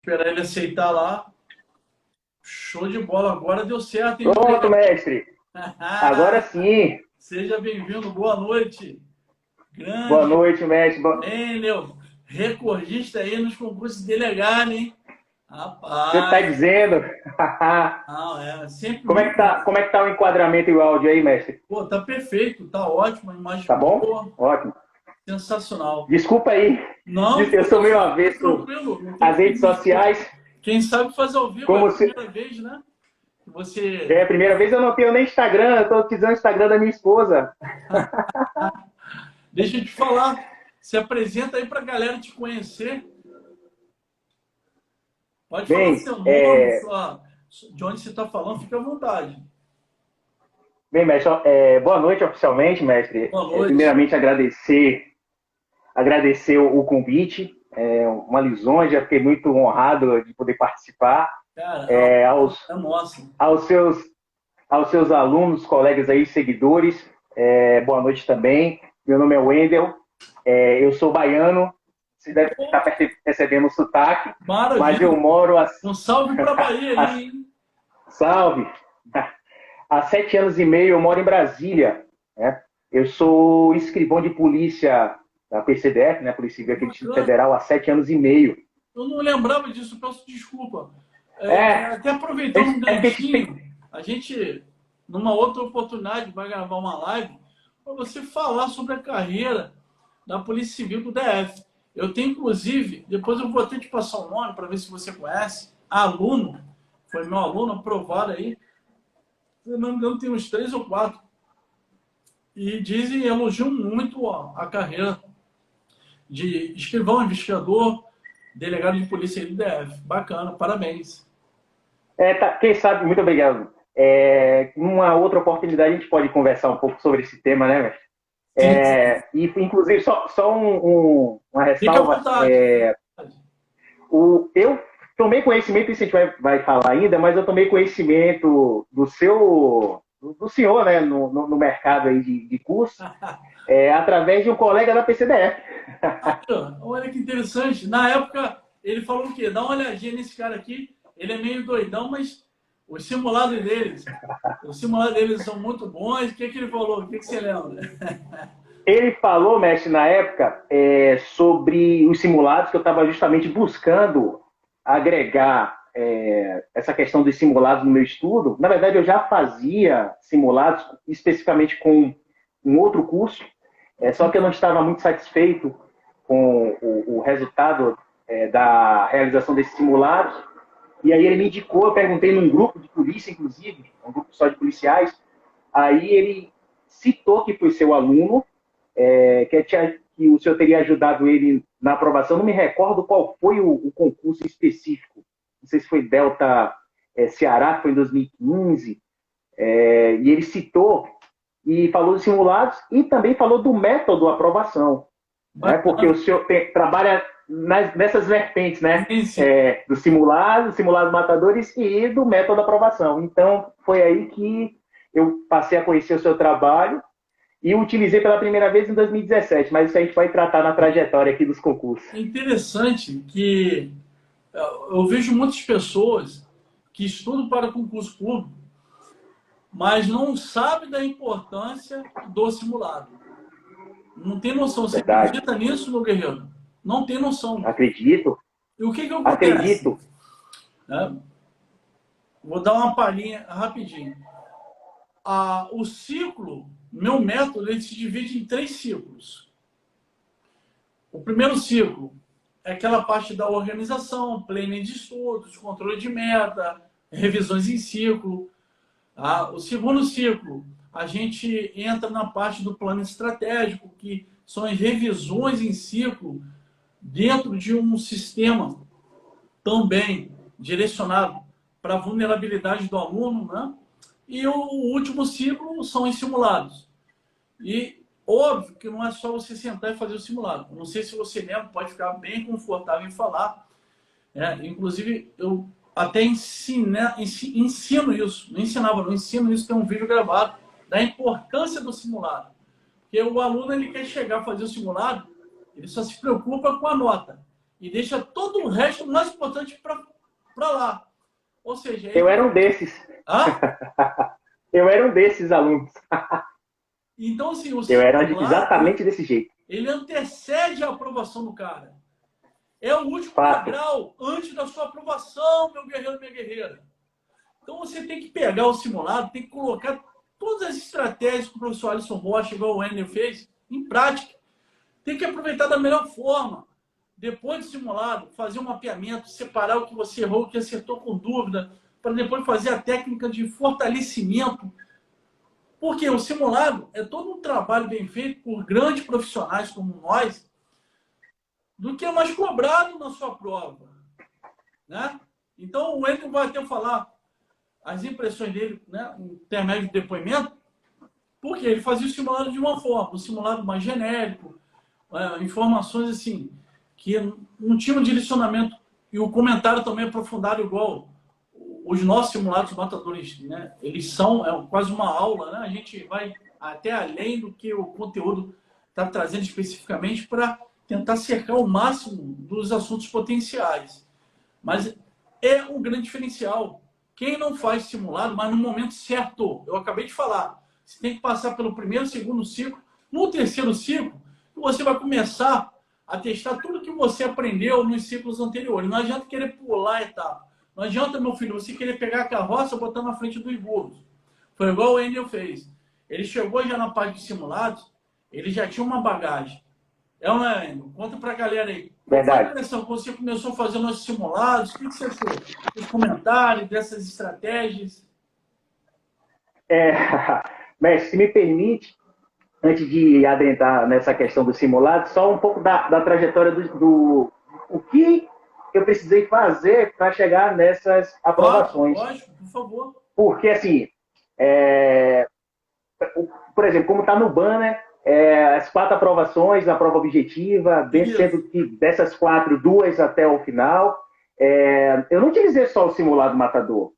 Esperar ele aceitar lá. Show de bola. Agora deu certo, hein? Pronto, mestre. Agora sim. Seja bem-vindo. Boa noite. Boa Grande noite, mestre. Enel, recordista aí nos concursos de delegado, hein? Você está Rapaz, dizendo? não, é sempre Como é que muito tá, bom. como é que tá o enquadramento e o áudio aí, mestre? Pô, tá perfeito, tá ótimo, a imagem Tá bom? boa, Ótimo. sensacional. Desculpa aí. Não, Eu sou meio fica avesso tranquilo, não tem às que redes pedir desculpa. sociais. Quem sabe faz ao vivo, é a Como se... primeira vez, né? Que você. É a primeira vez eu não tenho nem Instagram, eu estou utilizando o Instagram da minha esposa. Deixa eu te falar, se apresenta aí pra galera te conhecer. Pode falar Bem, seu nome, de onde você está falando, fica à vontade. mestre, boa noite oficialmente, mestre. Boa noite. Primeiramente agradecer o convite. É uma lisonja, fiquei muito honrado de poder participar. Cara, É, é nossa. aos seus aos seus alunos, colegas aí, seguidores, boa noite também. Meu nome é Wendel, eu sou baiano, você deve estar percebendo o sotaque, mas eu Maravilha. moro Um salve para a Bahia aí, hein? salve, há 7 anos e meio eu moro em Brasília, né? Eu sou escrivão de polícia da PCDF, né, Polícia Civil aqui do Distrito Bacana. Federal, há 7 anos e meio. Eu não lembrava disso, peço desculpa. É, Até aproveitando um é que a gente ganchinho, a gente, numa outra oportunidade, vai gravar uma live para você falar sobre a carreira da Polícia Civil do DF. Eu tenho, inclusive, depois eu vou até te passar o nome para ver se você conhece, aluno, foi meu aluno aprovado aí, se não me engano, tem uns 3 ou 4. E dizem, elogiam muito a carreira de escrivão, investigador, delegado de polícia do DF. Bacana, parabéns. Tá, quem sabe, muito obrigado. Numa outra oportunidade a gente pode conversar um pouco sobre esse tema, né, mestre? Sim, E, inclusive, só uma fica à ressalva. vontade. Eu tomei conhecimento, isso a gente vai falar ainda, mas eu tomei conhecimento do senhor, né, no mercado aí de curso, através de um colega da PCDF. Olha que interessante. Na época, ele falou o quê? Dá uma olhadinha nesse cara aqui. Ele é meio doidão, mas os simulados deles são muito bons. O que ele falou? O que você lembra? Ele falou, mestre, na época, sobre os simulados, que eu estava justamente buscando agregar essa questão dos simulados no meu estudo. Na verdade, eu já fazia simulados, especificamente com um outro curso, só que eu não estava muito satisfeito com o resultado da realização desses simulados. E aí ele me indicou, eu perguntei num grupo de polícia, inclusive, um grupo só de policiais, aí ele citou que foi seu aluno, que o senhor teria ajudado ele na aprovação. Não me recordo qual foi o concurso específico. Não sei se foi Delta Ceará, que foi em 2015. E ele citou e falou dos simulados e também falou do método de aprovação. Né? Porque o senhor trabalha nessas vertentes, né? Sim, sim. Do simulados matadores e do método de aprovação. Então, foi aí que eu passei a conhecer o seu trabalho e o utilizei pela primeira vez em 2017, mas isso a gente vai tratar na trajetória aqui dos concursos. É interessante que eu vejo muitas pessoas que estudam para concurso público, mas não sabem da importância do simulado. Não tem noção. Você Verdade. acredita nisso, meu guerreiro? Não tem noção. Acredito. E o que acontece? Acredito. Vou dar uma palhinha rapidinho. O ciclo, meu método, ele se divide em 3 ciclos. O primeiro ciclo é aquela parte da organização, planning de estudos, controle de meta, revisões em ciclo. O segundo ciclo, a gente entra na parte do plano estratégico, que são as revisões em ciclo dentro de um sistema também direcionado para a vulnerabilidade do aluno, né? E o último ciclo são os simulados. E óbvio que não é só você sentar e fazer o simulado. Não sei se você lembra, pode ficar bem confortável em falar. Inclusive, eu até ensino isso. Não ensinava, não ensino isso, tem um vídeo gravado da importância do simulado. Porque o aluno ele quer chegar a fazer o simulado, ele só se preocupa com a nota. e deixa todo o resto mais importante para lá. Ou seja, eu era um desses. Hã? Eu era um desses alunos. Então, assim, o Eu era simulado, exatamente desse jeito. ele antecede a aprovação do cara. É o último Fato. degrau antes da sua aprovação, meu guerreiro, minha guerreira. Então, você tem que pegar o simulado, tem que colocar todas as estratégias que o professor Alisson Rocha, igual o Enio fez, em prática. Tem que aproveitar da melhor forma. Depois do simulado, fazer um mapeamento, separar o que você errou, o que acertou com dúvida, para depois fazer a técnica de fortalecimento. Porque o simulado é todo um trabalho bem feito por grandes profissionais como nós, do que é mais cobrado na sua prova. Né? Então, o Enio vai até falar as impressões dele, né, em intermédio de depoimento, porque ele fazia o simulado de uma forma, um simulado mais genérico, informações assim, que não tinha um direcionamento, e o comentário também aprofundado igual os nossos simulados matadores, né? Eles são quase uma aula, né? A gente vai até além do que o conteúdo está trazendo especificamente para tentar cercar o máximo dos assuntos potenciais. Mas é um grande diferencial. Quem não faz simulado, mas no momento certo, eu acabei de falar, você tem que passar pelo primeiro, segundo ciclo, no terceiro ciclo, você vai começar a testar tudo que você aprendeu nos ciclos anteriores. Não adianta querer pular a etapa. Não adianta, meu filho, você querer pegar a carroça e botar na frente dos burros. Foi igual o Enel fez. Ele chegou já na parte de simulados, ele já tinha uma bagagem. É ou não é, Enel? Conta pra galera aí. Qual foi a Verdade. impressão quando você começou a fazer nossos simulados? O que você achou? Os comentários dessas estratégias? Mestre, se me permite, antes de adentrar nessa questão do simulado, só um pouco da trajetória o que eu precisei fazer para chegar nessas Claro, aprovações. lógico, por favor. Porque, assim, por exemplo, como está no banner, as 4 aprovações, a prova objetiva, sendo que dessas 4, 2 até o final, eu não utilizei só o simulado matador.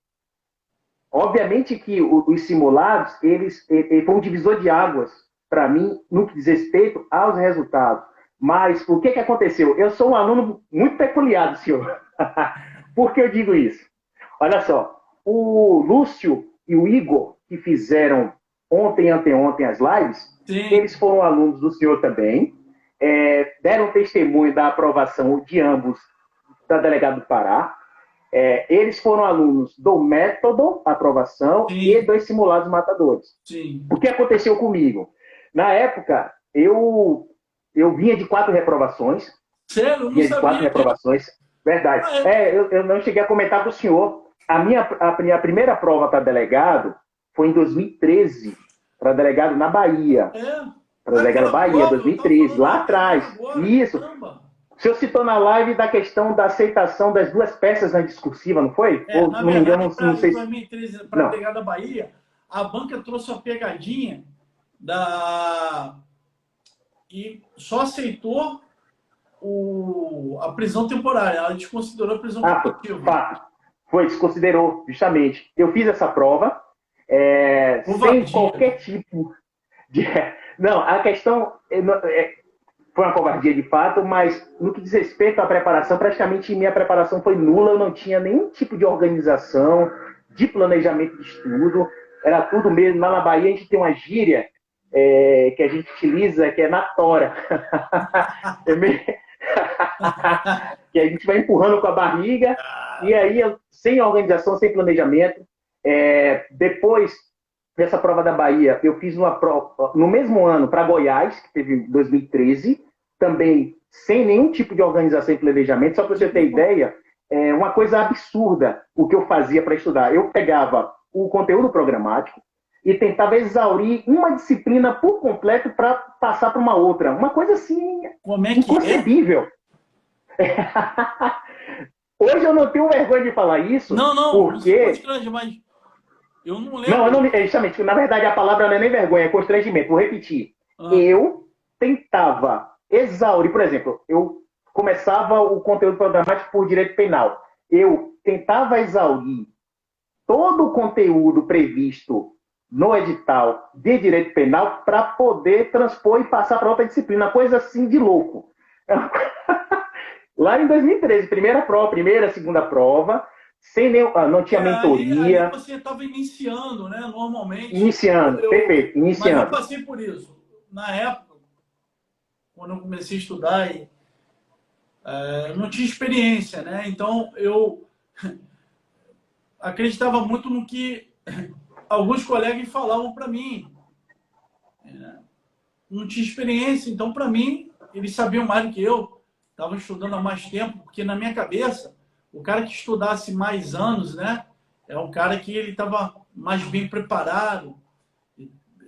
Obviamente que os simulados, eles foi um divisor de águas para mim no que diz respeito aos resultados. Mas o que aconteceu? Eu sou um aluno muito peculiar, senhor. Por que eu digo isso? Olha só, o Lúcio e o Igor, que fizeram ontem e anteontem as lives, Sim. Eles foram alunos do senhor também, deram testemunho da aprovação de ambos da Delegado do Pará. Eles foram alunos do método aprovação Sim. E dos simulados matadores. Sim. O que aconteceu comigo? Na época, eu vinha de 4 reprovações. Sério? Eu não vinha de sabia 4 reprovações. Verdade. Eu não cheguei a comentar com o senhor. A primeira prova para delegado foi em 2013, para delegado na Bahia. Para delegado na Bahia, 2013, lá atrás. Isso. Caramba. O senhor citou na live da questão da aceitação das 2 peças na discursiva, não foi? Ou, na não verdade, me engano, não sei se... 2013, para pegar da Bahia, a banca trouxe a pegadinha e só aceitou a prisão temporária. Ela desconsiderou a prisão preventiva. Fato. Foi, desconsiderou, justamente. Eu fiz essa prova sem qualquer tipo de... Não, a questão... Foi uma covardia de fato, mas no que diz respeito à preparação, praticamente minha preparação foi nula, eu não tinha nenhum tipo de organização, de planejamento de estudo, era tudo mesmo. Lá na Bahia a gente tem uma gíria que a gente utiliza, que é na tora. Que a gente vai empurrando com a barriga, e aí sem organização, sem planejamento. Depois dessa prova da Bahia, eu fiz uma prova no mesmo ano para Goiás, que teve em 2013, também sem nenhum tipo de organização e planejamento. Só para você ter ideia, uma coisa absurda o que eu fazia para estudar. Eu pegava o conteúdo programático e tentava exaurir uma disciplina por completo para passar para uma outra. Uma coisa assim, inconcebível. Hoje eu não tenho vergonha de falar isso, porque... mas eu não lembro. Não, justamente, na verdade a palavra não é nem vergonha, é constrangimento. Vou repetir. Eu tentava exaurir, por exemplo, eu começava o conteúdo programático por direito penal. Eu tentava exaurir todo o conteúdo previsto no edital de direito penal para poder transpor e passar para outra disciplina. Coisa assim de louco. Lá em 2013, primeira, segunda prova, sem nenhum, não tinha mentoria. Aí você estava iniciando, né? Normalmente. Iniciando, perfeito, Mas eu iniciando. passei por isso. Na época, quando eu comecei a estudar, eu não tinha experiência, né? Então eu acreditava muito no que alguns colegas falavam para mim. Não tinha experiência, então para mim eles sabiam mais do que eu. Estavam estudando há mais tempo, porque na minha cabeça o cara que estudasse mais anos, né, é um cara que ele estava mais bem preparado.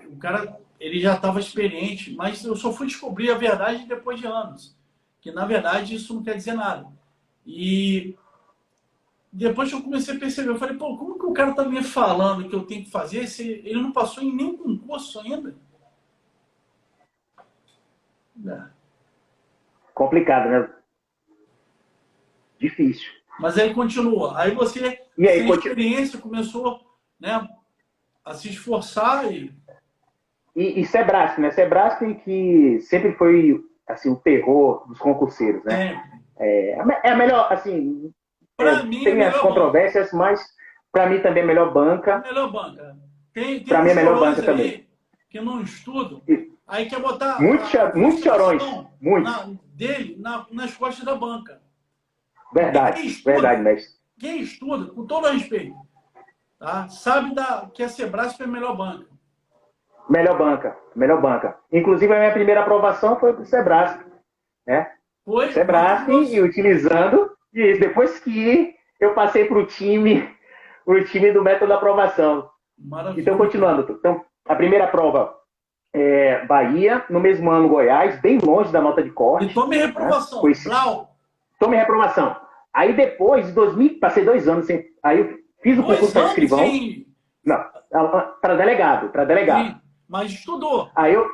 O cara ele já estava experiente, mas eu só fui descobrir a verdade depois de anos, que na verdade isso não quer dizer nada. E depois que eu comecei a perceber, eu falei, pô, como que o cara está me falando que eu tenho que fazer se ele não passou em nenhum concurso ainda? Complicado, né? Difícil. Mas aí continua. Aí você, E aí, sem experiência, começou, né, a se esforçar e Sebrasp, né? Sebrasp que sempre foi assim, o terror dos concurseiros, né? É a melhor, assim, para mim é a tem as melhor banca. controvérsias, mas para mim também é a melhor banca. Melhor banca. Tem Para uns mim é a melhor chorões banca também. aí que não estudam. Aí quer botar a Muitos chorões, frustração muitos. dele nas costas da banca. Porque Verdade, verdade, mestre. quem estuda, com todo respeito, tá? Sabe que a Sebrasp é a melhor banca. Melhor banca, melhor banca. Inclusive, a minha primeira aprovação foi do Sebrasp, né? Foi Sebrasp e utilizando isso. Depois que eu passei para o time do método da aprovação. Maravilha. Então, continuando. Então, a primeira prova Bahia, no mesmo ano Goiás, bem longe da nota de corte. E tome reprovação. Né? Tome reprovação. Aí depois, em 2000, passei 2 anos sem. Aí eu fiz o concurso para escrivão. Sem... Não, para delegado. Sim, mas estudou. Aí eu,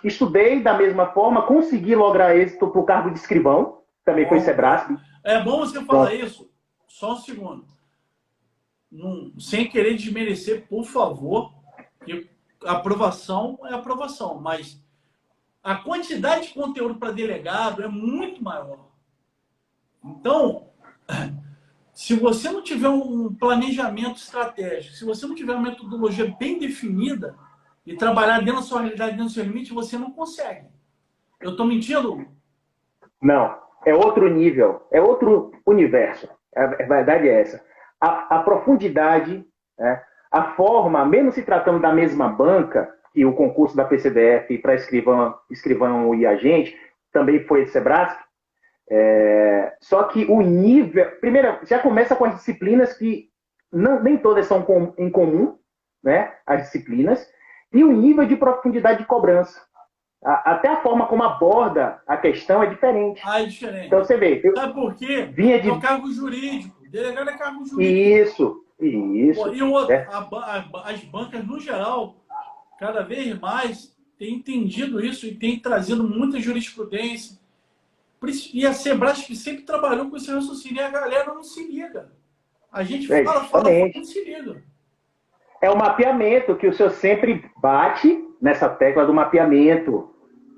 estudei da mesma forma, consegui lograr êxito para o cargo de escrivão, também foi Sebrasp. É bom você falar isso. Só um segundo. Sem querer desmerecer, por favor, que aprovação é aprovação, mas a quantidade de conteúdo para delegado é muito maior. Então, se você não tiver um planejamento estratégico, se você não tiver uma metodologia bem definida e trabalhar dentro da sua realidade, dentro do seu limite, você não consegue. Eu estou mentindo? Não. É outro nível, é outro universo. A verdade é essa. A profundidade, né, a forma, mesmo se tratando da mesma banca, que o concurso da PCDF para escrivão e agente, também foi de Sebrasp, só que o nível... Primeiro, já começa com as disciplinas que nem todas são em comum, né, as disciplinas, e o nível de profundidade de cobrança. Até a forma como aborda a questão é diferente. É diferente. Então você vê... Sabe por quê? É o cargo jurídico. Delegado é cargo jurídico. Isso. Pô, e outra, as bancas, no geral, cada vez mais têm entendido isso e têm trazido muita jurisprudência. E a Sebrasp sempre trabalhou com esse raciocínio e a galera não se liga. A gente fala, não se liga. É o mapeamento que o senhor sempre bate nessa tecla do mapeamento.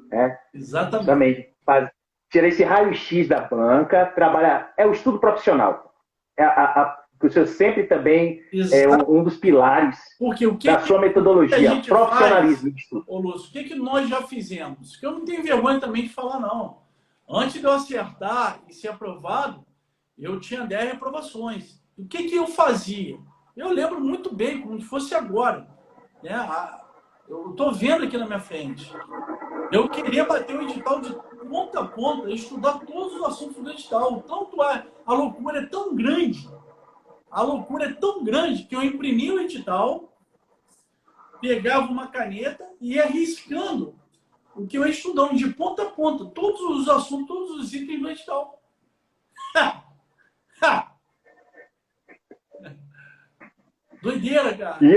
Né? Exatamente. Tira esse raio-x da banca, trabalhar. É o estudo profissional. Que o senhor sempre também é um dos pilares da sua metodologia. Profissionalismo de estudo. Ô, Lúcio, o que nós já fizemos? Que eu não tenho vergonha também de falar, não. Antes de eu acertar e ser aprovado, eu tinha 10 reprovações. O que eu fazia? Eu lembro muito bem, como se fosse agora. Né? Eu estou vendo aqui na minha frente. Eu queria bater o edital de ponta a ponta, estudar todos os assuntos do edital. Tanto a loucura é tão grande, que eu imprimi o edital, pegava uma caneta e ia riscando o que eu ia estudando de ponta a ponta, todos os assuntos, todos os itens do edital. Doideira, cara. E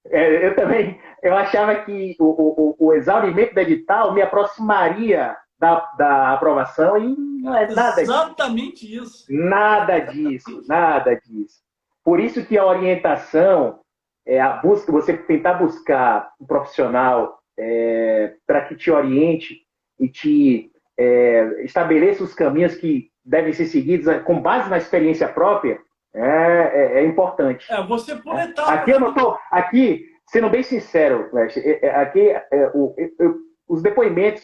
eu também, eu achava que o exaurimento do edital me aproximaria da aprovação e não é nada disso. Exatamente isso. Nada disso. Por isso que a orientação, a busca, você tentar buscar um profissional para que te oriente e te estabeleça os caminhos que devem ser seguidos com base na experiência própria, é importante. Você por etapas. Aqui eu não estou... Aqui, sendo bem sincero, aqui os depoimentos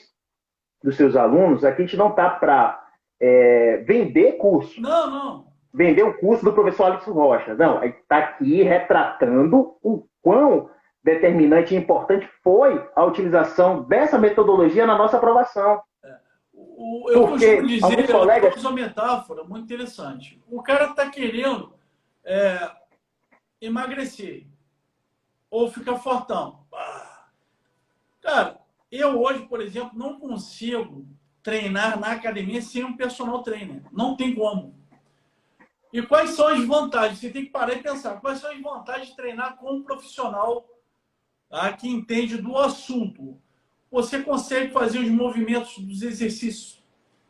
dos seus alunos, aqui a gente não está para vender curso. Não. Vender o curso do professor Alisson Rocha. Não, a gente está aqui retratando o quão determinante e importante foi a utilização dessa metodologia na nossa aprovação. Eu costumo dizer, colegas... uma metáfora muito interessante. O cara está querendo emagrecer ou ficar fortão. Cara, eu hoje, por exemplo, não consigo treinar na academia sem um personal trainer. Não tem como. E quais são as vantagens? Você tem que parar e pensar. Quais são as vantagens de treinar com um profissional que entende do assunto? Você consegue fazer os movimentos dos exercícios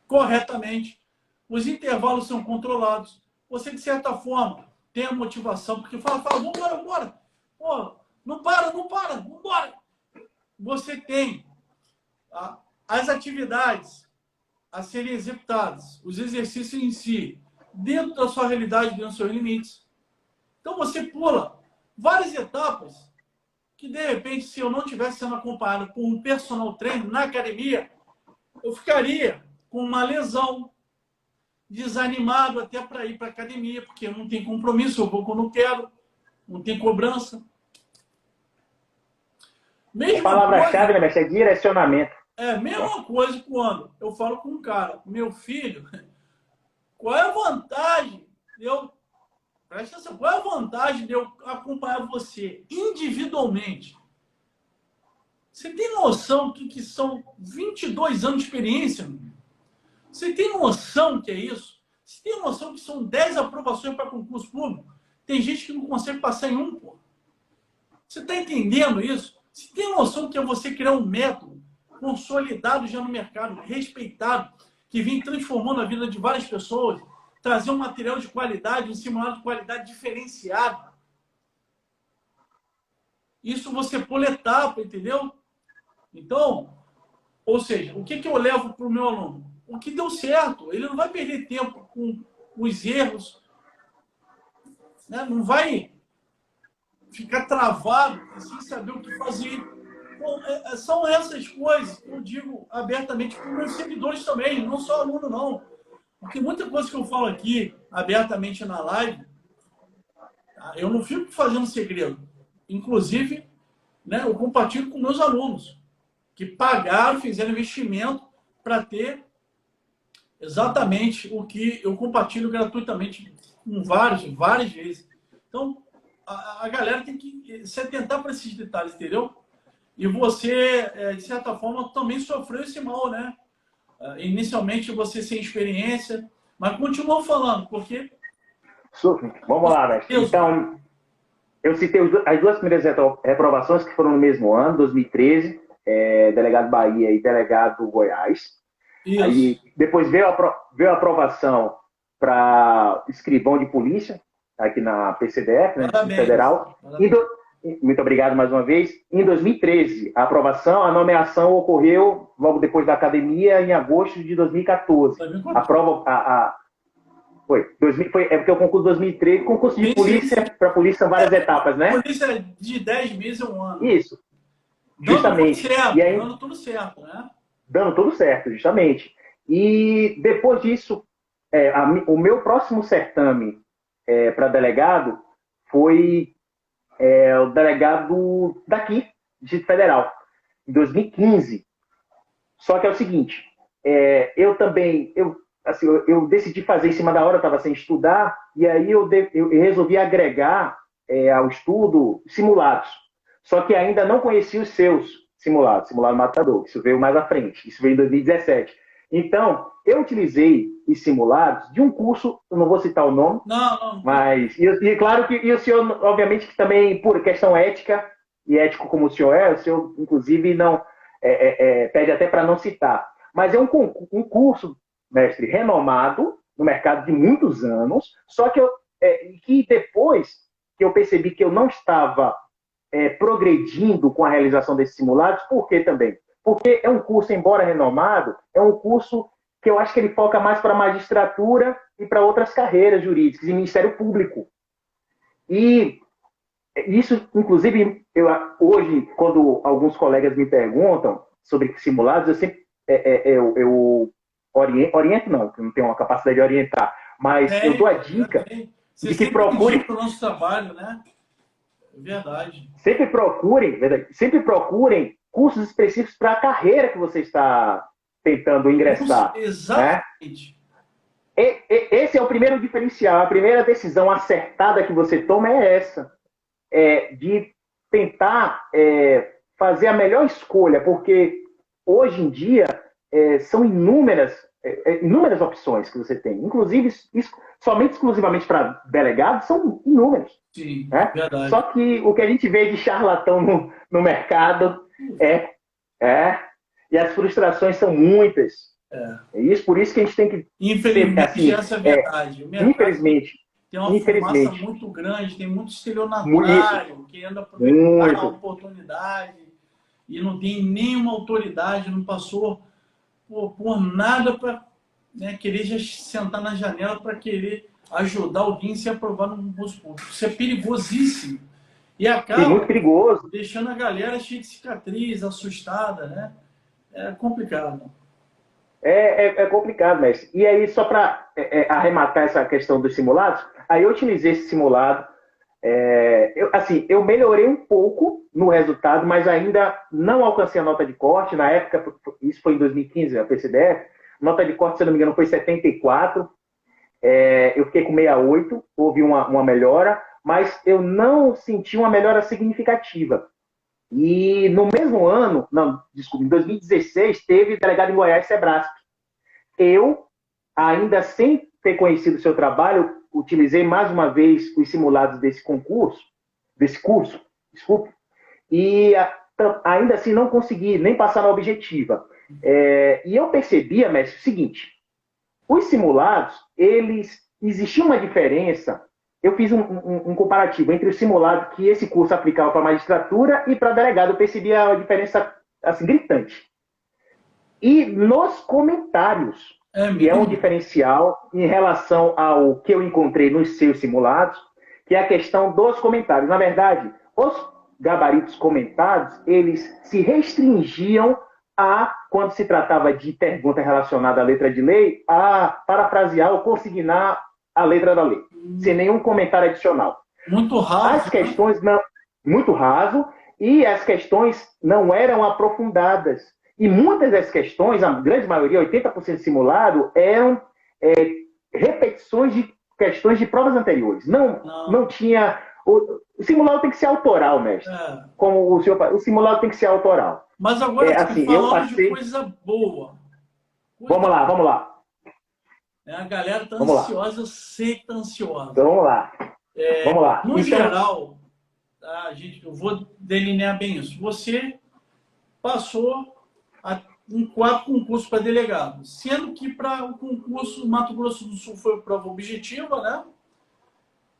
corretamente. Os intervalos são controlados. Você, de certa forma, tem a motivação, porque fala, vambora. Pô, não para, vambora. Você tem as atividades a serem executadas, os exercícios em si, dentro da sua realidade, dentro dos seus limites. Então, você pula várias etapas que, de repente, se eu não tivesse sendo acompanhado por um personal trainer na academia, eu ficaria com uma lesão, desanimado até para ir para a academia, porque eu não tenho compromisso, eu vou quando eu quero, não tem cobrança. A palavra-chave, né, mestre, é direcionamento. Mesma coisa quando eu falo com um cara, meu filho, qual é a vantagem de eu... Presta atenção, qual é a vantagem de eu acompanhar você individualmente? Você tem noção que são 22 anos de experiência? Você tem noção que é isso? Você tem noção que são 10 aprovações para concurso público? Tem gente que não consegue passar em um, pô. Você está entendendo isso? Você tem noção que é você criar um método consolidado já no mercado, respeitado, que vem transformando a vida de várias pessoas, trazer um material de qualidade, um simulado de qualidade diferenciado. Isso você pula etapa, entendeu? Então, ou seja, o que eu levo para o meu aluno? O que deu certo. Ele não vai perder tempo com os erros, né? Não vai ficar travado sem saber o que fazer. Bom, são essas coisas que eu digo abertamente para os meus seguidores também, não só aluno, não. Porque muita coisa que eu falo aqui, abertamente na live, eu não fico fazendo segredo. Inclusive, né, eu compartilho com meus alunos, que pagaram, fizeram investimento para ter exatamente o que eu compartilho gratuitamente com várias vezes. Então, a galera tem que se atentar para esses detalhes, entendeu? E você, de certa forma, também sofreu esse mal, né? Inicialmente você sem experiência, mas continua falando, porque... Vamos lá, mestre. Então, eu citei as duas primeiras reprovações que foram no mesmo ano, 2013, delegado Bahia e delegado Goiás. Isso. Aí, depois veio a aprovação para escrivão de polícia, aqui na PCDF, né, Federal. Muito obrigado mais uma vez. Em 2013, a aprovação, a nomeação ocorreu logo depois da academia, em agosto de 2014. A prova... Foi porque o concurso de 2013, concurso de polícia, para polícia são várias etapas, né? Polícia de 10 meses a um ano. Isso. Justamente. Dando tudo certo, né? Dando tudo certo, justamente. E depois disso, o meu próximo certame para delegado foi o delegado daqui, Distrito Federal, em 2015. Só que é o seguinte, eu decidi fazer em cima da hora, eu estava sem estudar, e aí eu resolvi agregar ao estudo simulados. Só que ainda não conhecia os seus simulado matador. Isso veio mais à frente. Isso veio em 2017. Então, eu utilizei os simulados de um curso, eu não vou citar o nome, não. Mas, e claro que o senhor, obviamente, que também, por questão ética, e ético como o senhor, inclusive, não pede até para não citar. Mas é um curso, mestre, renomado no mercado de muitos anos, só que, que depois que eu percebi que eu não estava progredindo com a realização desses simulados, por quê também? porque é um curso, embora renomado, é um curso que eu acho que ele foca mais para a magistratura e para outras carreiras jurídicas e Ministério Público. E isso, inclusive, hoje, quando alguns colegas me perguntam sobre simulados, eu sempre eu oriento, não, porque eu não tenho uma capacidade de orientar, mas eu dou a dica de que procure o nosso trabalho, né? É verdade. Sempre procurem cursos específicos para a carreira que você está tentando ingressar. Exatamente. Né? Esse é o primeiro diferencial. A primeira decisão acertada que você toma é essa. De tentar fazer a melhor escolha, porque hoje em dia são inúmeras opções que você tem. Inclusive, somente exclusivamente para delegados, são inúmeros. Sim, né? verdade. Só que o que a gente vê de charlatão no mercado e as frustrações são muitas. Por isso que a gente tem que... Infelizmente, essa é a verdade. Infelizmente. Tem uma fumaça muito grande, tem muito estelionatário querendo aproveitar a oportunidade e não tem nenhuma autoridade, não passou por nada para querer já sentar na janela para querer ajudar alguém a se aprovar no concurso público. Isso é perigosíssimo. E acaba muito perigoso. Deixando a galera cheia de cicatriz, assustada, né? É complicado. É complicado, mestre. E aí, só para arrematar essa questão dos simulados, aí eu utilizei esse simulado. Eu melhorei um pouco no resultado, mas ainda não alcancei a nota de corte. Na época, isso foi em 2015, a PCDF, nota de corte, se não me engano, foi 74. Eu fiquei com 68, houve uma melhora, mas eu não senti uma melhora significativa. E no mesmo ano, em 2016, teve delegado em Goiás, Sebrasp. Eu, ainda sem ter conhecido o seu trabalho, utilizei mais uma vez os simulados desse curso, desculpe, e ainda assim não consegui nem passar na objetiva. E eu percebia, mestre, o seguinte: os simulados, existia uma diferença. Eu fiz um comparativo entre o simulado que esse curso aplicava para magistratura e para delegado. Eu percebi a diferença assim, gritante. E nos comentários, que é um diferencial em relação ao que eu encontrei nos seus simulados, que é a questão dos comentários. Na verdade, os gabaritos comentados, eles se restringiam quando se tratava de pergunta relacionada à letra de lei, a parafrasear ou consignar a letra da lei, sem nenhum comentário adicional. Muito raso. As questões muito raso, e as questões não eram aprofundadas. E muitas das questões, a grande maioria, 80% simulado, eram repetições de questões de provas anteriores. Não tinha... O simulado tem que ser autoral, mestre. Como o simulado tem que ser autoral. Mas agora, falando de coisa boa. Vamos lá. A galera tá ansiosa, eu sei que tá ansiosa. Vamos lá. No geral, eu vou delinear bem isso. Você passou em 4 concursos para delegado, sendo que para o concurso Mato Grosso do Sul foi prova objetiva, né?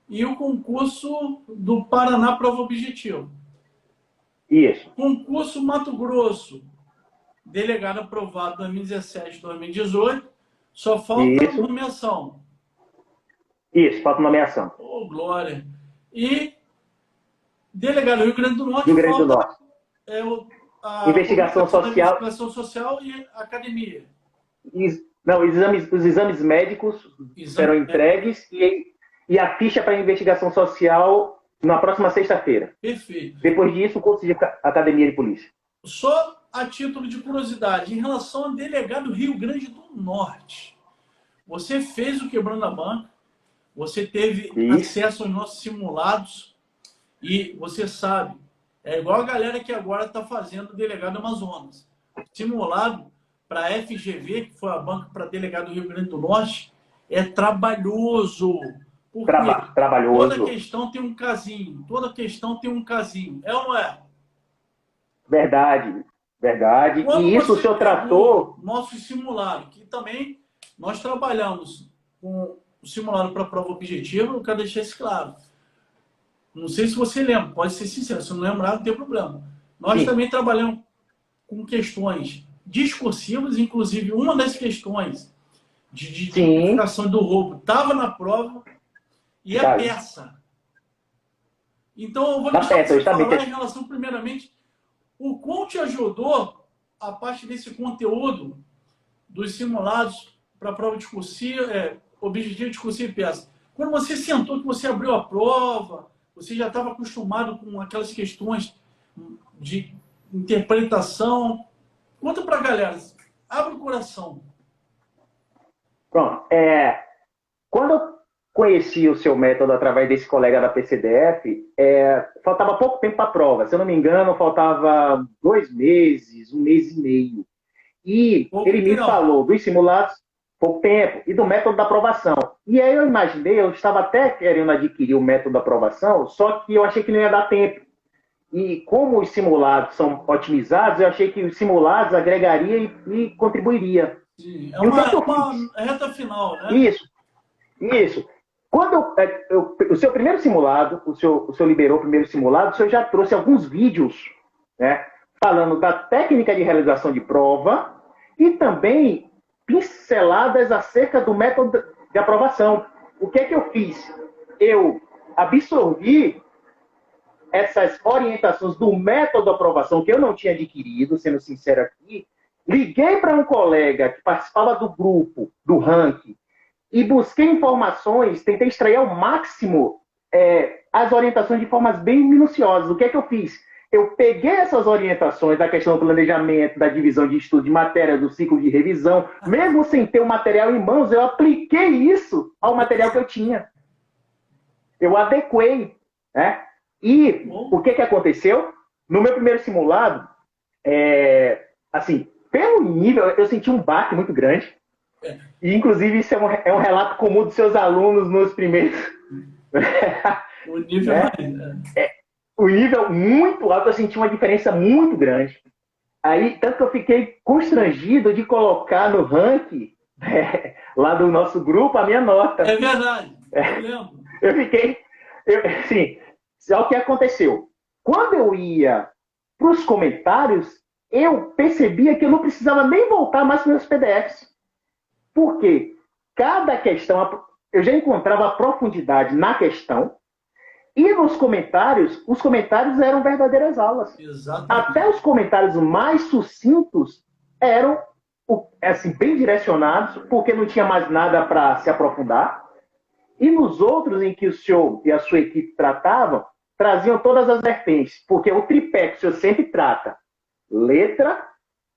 E o concurso do Paraná, prova objetiva. Isso. Concurso Mato Grosso, delegado aprovado em 2017, 2018, só falta nomeação. Isso, falta nomeação. Oh, glória. E delegado Rio Grande do Norte, Rio Grande do Norte. Investigação social e academia. Os exames médicos serão entregues e a ficha para investigação social na próxima sexta-feira. Perfeito. Depois disso, o curso de academia de polícia. Só a título de curiosidade, em relação ao delegado Rio Grande do Norte, você fez o Quebrando a Banca, você teve acesso aos nossos simulados e você sabe, é igual a galera que agora está fazendo delegado Amazonas. Simulado para a FGV, que foi a banca para delegado do Rio Grande do Norte, é trabalhoso. Porque trabalhoso. Toda questão tem um casinho. Toda questão tem um casinho. É ou não é? Verdade. Quando e isso o senhor tratou... Nosso simulado, que também nós trabalhamos com o simulado para prova objetiva, eu quero deixar isso claro. Não sei se você lembra, pode ser sincero, se não lembrar, não tem problema. Nós também trabalhamos com questões discursivas, inclusive uma das questões de Sim. tipificação do roubo estava na prova, e a Verdade. peça. Então, eu vou Da deixar peça, você justamente. falar em relação, primeiramente, o quão te ajudou a parte desse conteúdo dos simulados para a prova discursiva, objetivo discursivo e peça. Quando você sentou, que você abriu a prova, você já estava acostumado com aquelas questões de interpretação. Conta para a galera, abre o coração. Pronto. Quando eu conheci o seu método através desse colega da PCDF, faltava pouco tempo para a prova. Se eu não me engano, faltava 2 meses, 1 mês e meio. E ele me falou dos simulados, pouco tempo, e do método da aprovação. E aí eu imaginei, eu estava até querendo adquirir o método da aprovação, só que eu achei que não ia dar tempo. E como os simulados são otimizados, eu achei que os simulados agregaria e contribuiria. Sim, e uma reta final, né? Isso. Quando o seu primeiro simulado, o senhor liberou o primeiro simulado, o senhor já trouxe alguns vídeos, né, falando da técnica de realização de prova e também pinceladas acerca do método de aprovação. O que é que eu fiz? Eu absorvi essas orientações do método de aprovação que eu não tinha adquirido, sendo sincero aqui, liguei para um colega que participava do grupo, do ranking, e busquei informações, tentei extrair ao máximo as orientações de formas bem minuciosas. O que é que eu fiz? Eu peguei essas orientações da questão do planejamento, da divisão de estudo de matéria, do ciclo de revisão, mesmo sem ter o material em mãos, eu apliquei isso ao material que eu tinha. Eu adequei, né? E o que que aconteceu? No meu primeiro simulado, assim, pelo nível, eu senti um baque muito grande. E, inclusive, isso é um relato comum dos seus alunos nos primeiros. O nível o nível muito alto, eu senti uma diferença muito grande. Aí, tanto que eu fiquei constrangido de colocar no ranking lá do nosso grupo a minha nota. É verdade, eu lembro. Eu fiquei. Sim, olha o que aconteceu. Quando eu ia para os comentários, eu percebia que eu não precisava nem voltar mais para os meus PDFs. Por quê? Cada questão, eu já encontrava profundidade na questão, e nos comentários, os comentários eram verdadeiras aulas. Exatamente. Até os comentários mais sucintos eram assim, bem direcionados, porque não tinha mais nada para se aprofundar. E nos outros em que o senhor e a sua equipe tratavam, traziam todas as vertentes, porque o tripé que o senhor sempre trata, letra,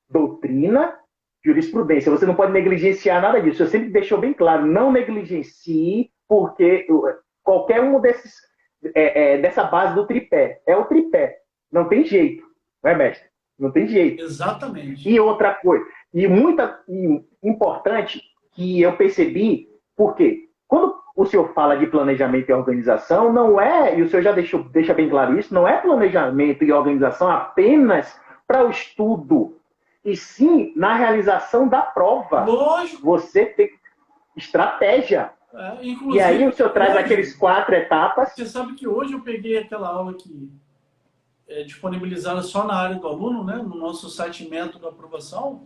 doutrina, jurisprudência. Você não pode negligenciar nada disso. Eu sempre deixou bem claro, não negligencie, porque qualquer um dessa base do tripé. É o tripé. Não tem jeito. Não é, mestre? Não tem jeito. Exatamente. E outra coisa, e importante, que eu percebi, porque quando o senhor fala de planejamento e organização, não é, e o senhor já deixa bem claro isso, não é planejamento e organização apenas para o estudo, e sim na realização da prova. Lógico. Você tem estratégia. Inclusive, e aí o senhor traz aqueles 4 etapas. Você sabe que hoje eu peguei aquela aula que é disponibilizada só na área do aluno, né, no nosso site Método de Aprovação.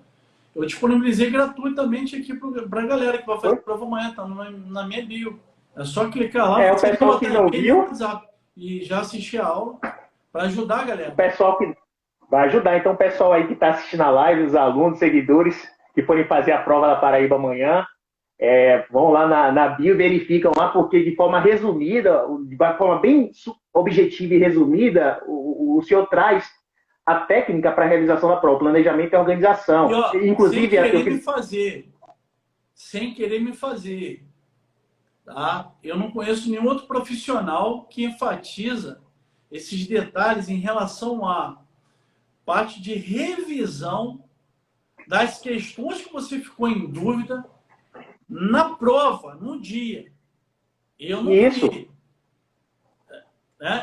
Eu disponibilizei gratuitamente aqui para a galera que vai fazer a prova amanhã, tá na minha bio. É só clicar lá. O pessoal que não viu, e já assistir a aula para ajudar a galera. O pessoal que vai ajudar. Então, o pessoal aí que está assistindo a live, os alunos, seguidores que forem fazer a prova da Paraíba amanhã, vão lá na bio, verificam lá, porque de forma resumida, de forma bem objetiva e resumida, o senhor traz a técnica para a realização da prova, planejamento e organização. Inclusive, sem querer me fazer. Tá? Eu não conheço nenhum outro profissional que enfatiza esses detalhes em relação à parte de revisão das questões que você ficou em dúvida na prova, no dia. Eu não vi.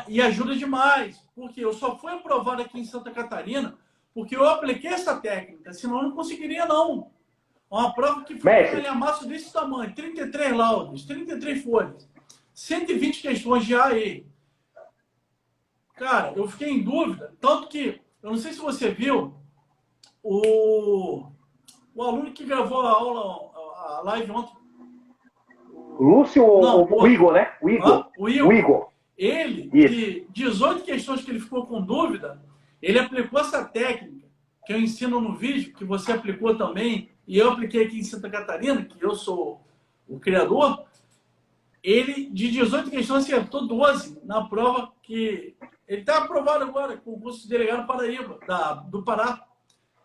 E ajuda demais, porque eu só fui aprovado aqui em Santa Catarina porque eu apliquei essa técnica, senão eu não conseguiria, não. Uma prova que foi um calhamaço desse tamanho, 33 laudos, 33 folhas, 120 questões de AE. Cara, eu fiquei em dúvida, tanto que, eu não sei se você viu, o aluno que gravou a aula, a live ontem. Lúcio ou o Igor, né? O Igor. O Igor. O Igor. Ele, Isso. de 18 questões que ele ficou com dúvida, ele aplicou essa técnica que eu ensino no vídeo, que você aplicou também, e eu apliquei aqui em Santa Catarina, que eu sou o criador. Ele, de 18 questões, acertou 12 na prova que... Ele está aprovado agora com o curso de delegado Paraíba, do Pará.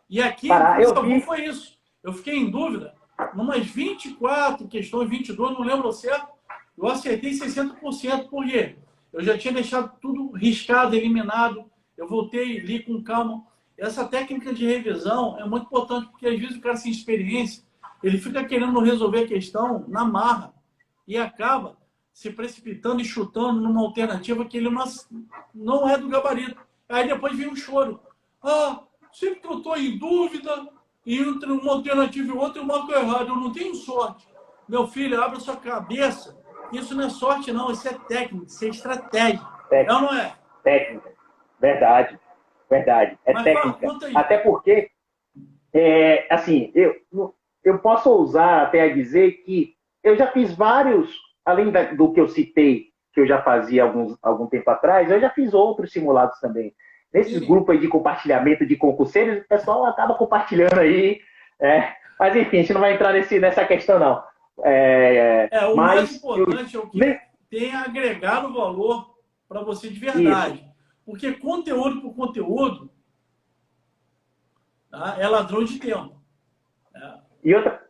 E aqui, o foi isso. Eu fiquei em dúvida, numas 24 questões, 22, não lembro certo, eu acertei 60%. Por quê? Eu já tinha deixado tudo riscado, eliminado. Eu voltei, li com calma. Essa técnica de revisão é muito importante, porque às vezes o cara sem experiência, ele fica querendo resolver a questão na marra e acaba se precipitando e chutando numa alternativa que ele não é do gabarito. Aí depois vem um choro. Sempre que eu estou em dúvida entre uma alternativa e outra, eu marco errado. Eu não tenho sorte. Meu filho, abre a sua cabeça. Isso não é sorte, não. Isso é técnica, isso é estratégia. É ou não é? Técnica. Verdade. Verdade. É mas técnica. Até porque, assim, eu posso ousar até a dizer que eu já fiz vários, além do que eu citei, que eu já fazia algum tempo atrás, eu já fiz outros simulados também. Nesses grupos aí de compartilhamento de concurseiros, o pessoal acaba compartilhando aí. Mas, enfim, a gente não vai entrar nessa questão, não. O mais importante é o que tem a agregar o valor para você de verdade. Isso. Porque conteúdo por conteúdo, tá? É ladrão de tempo.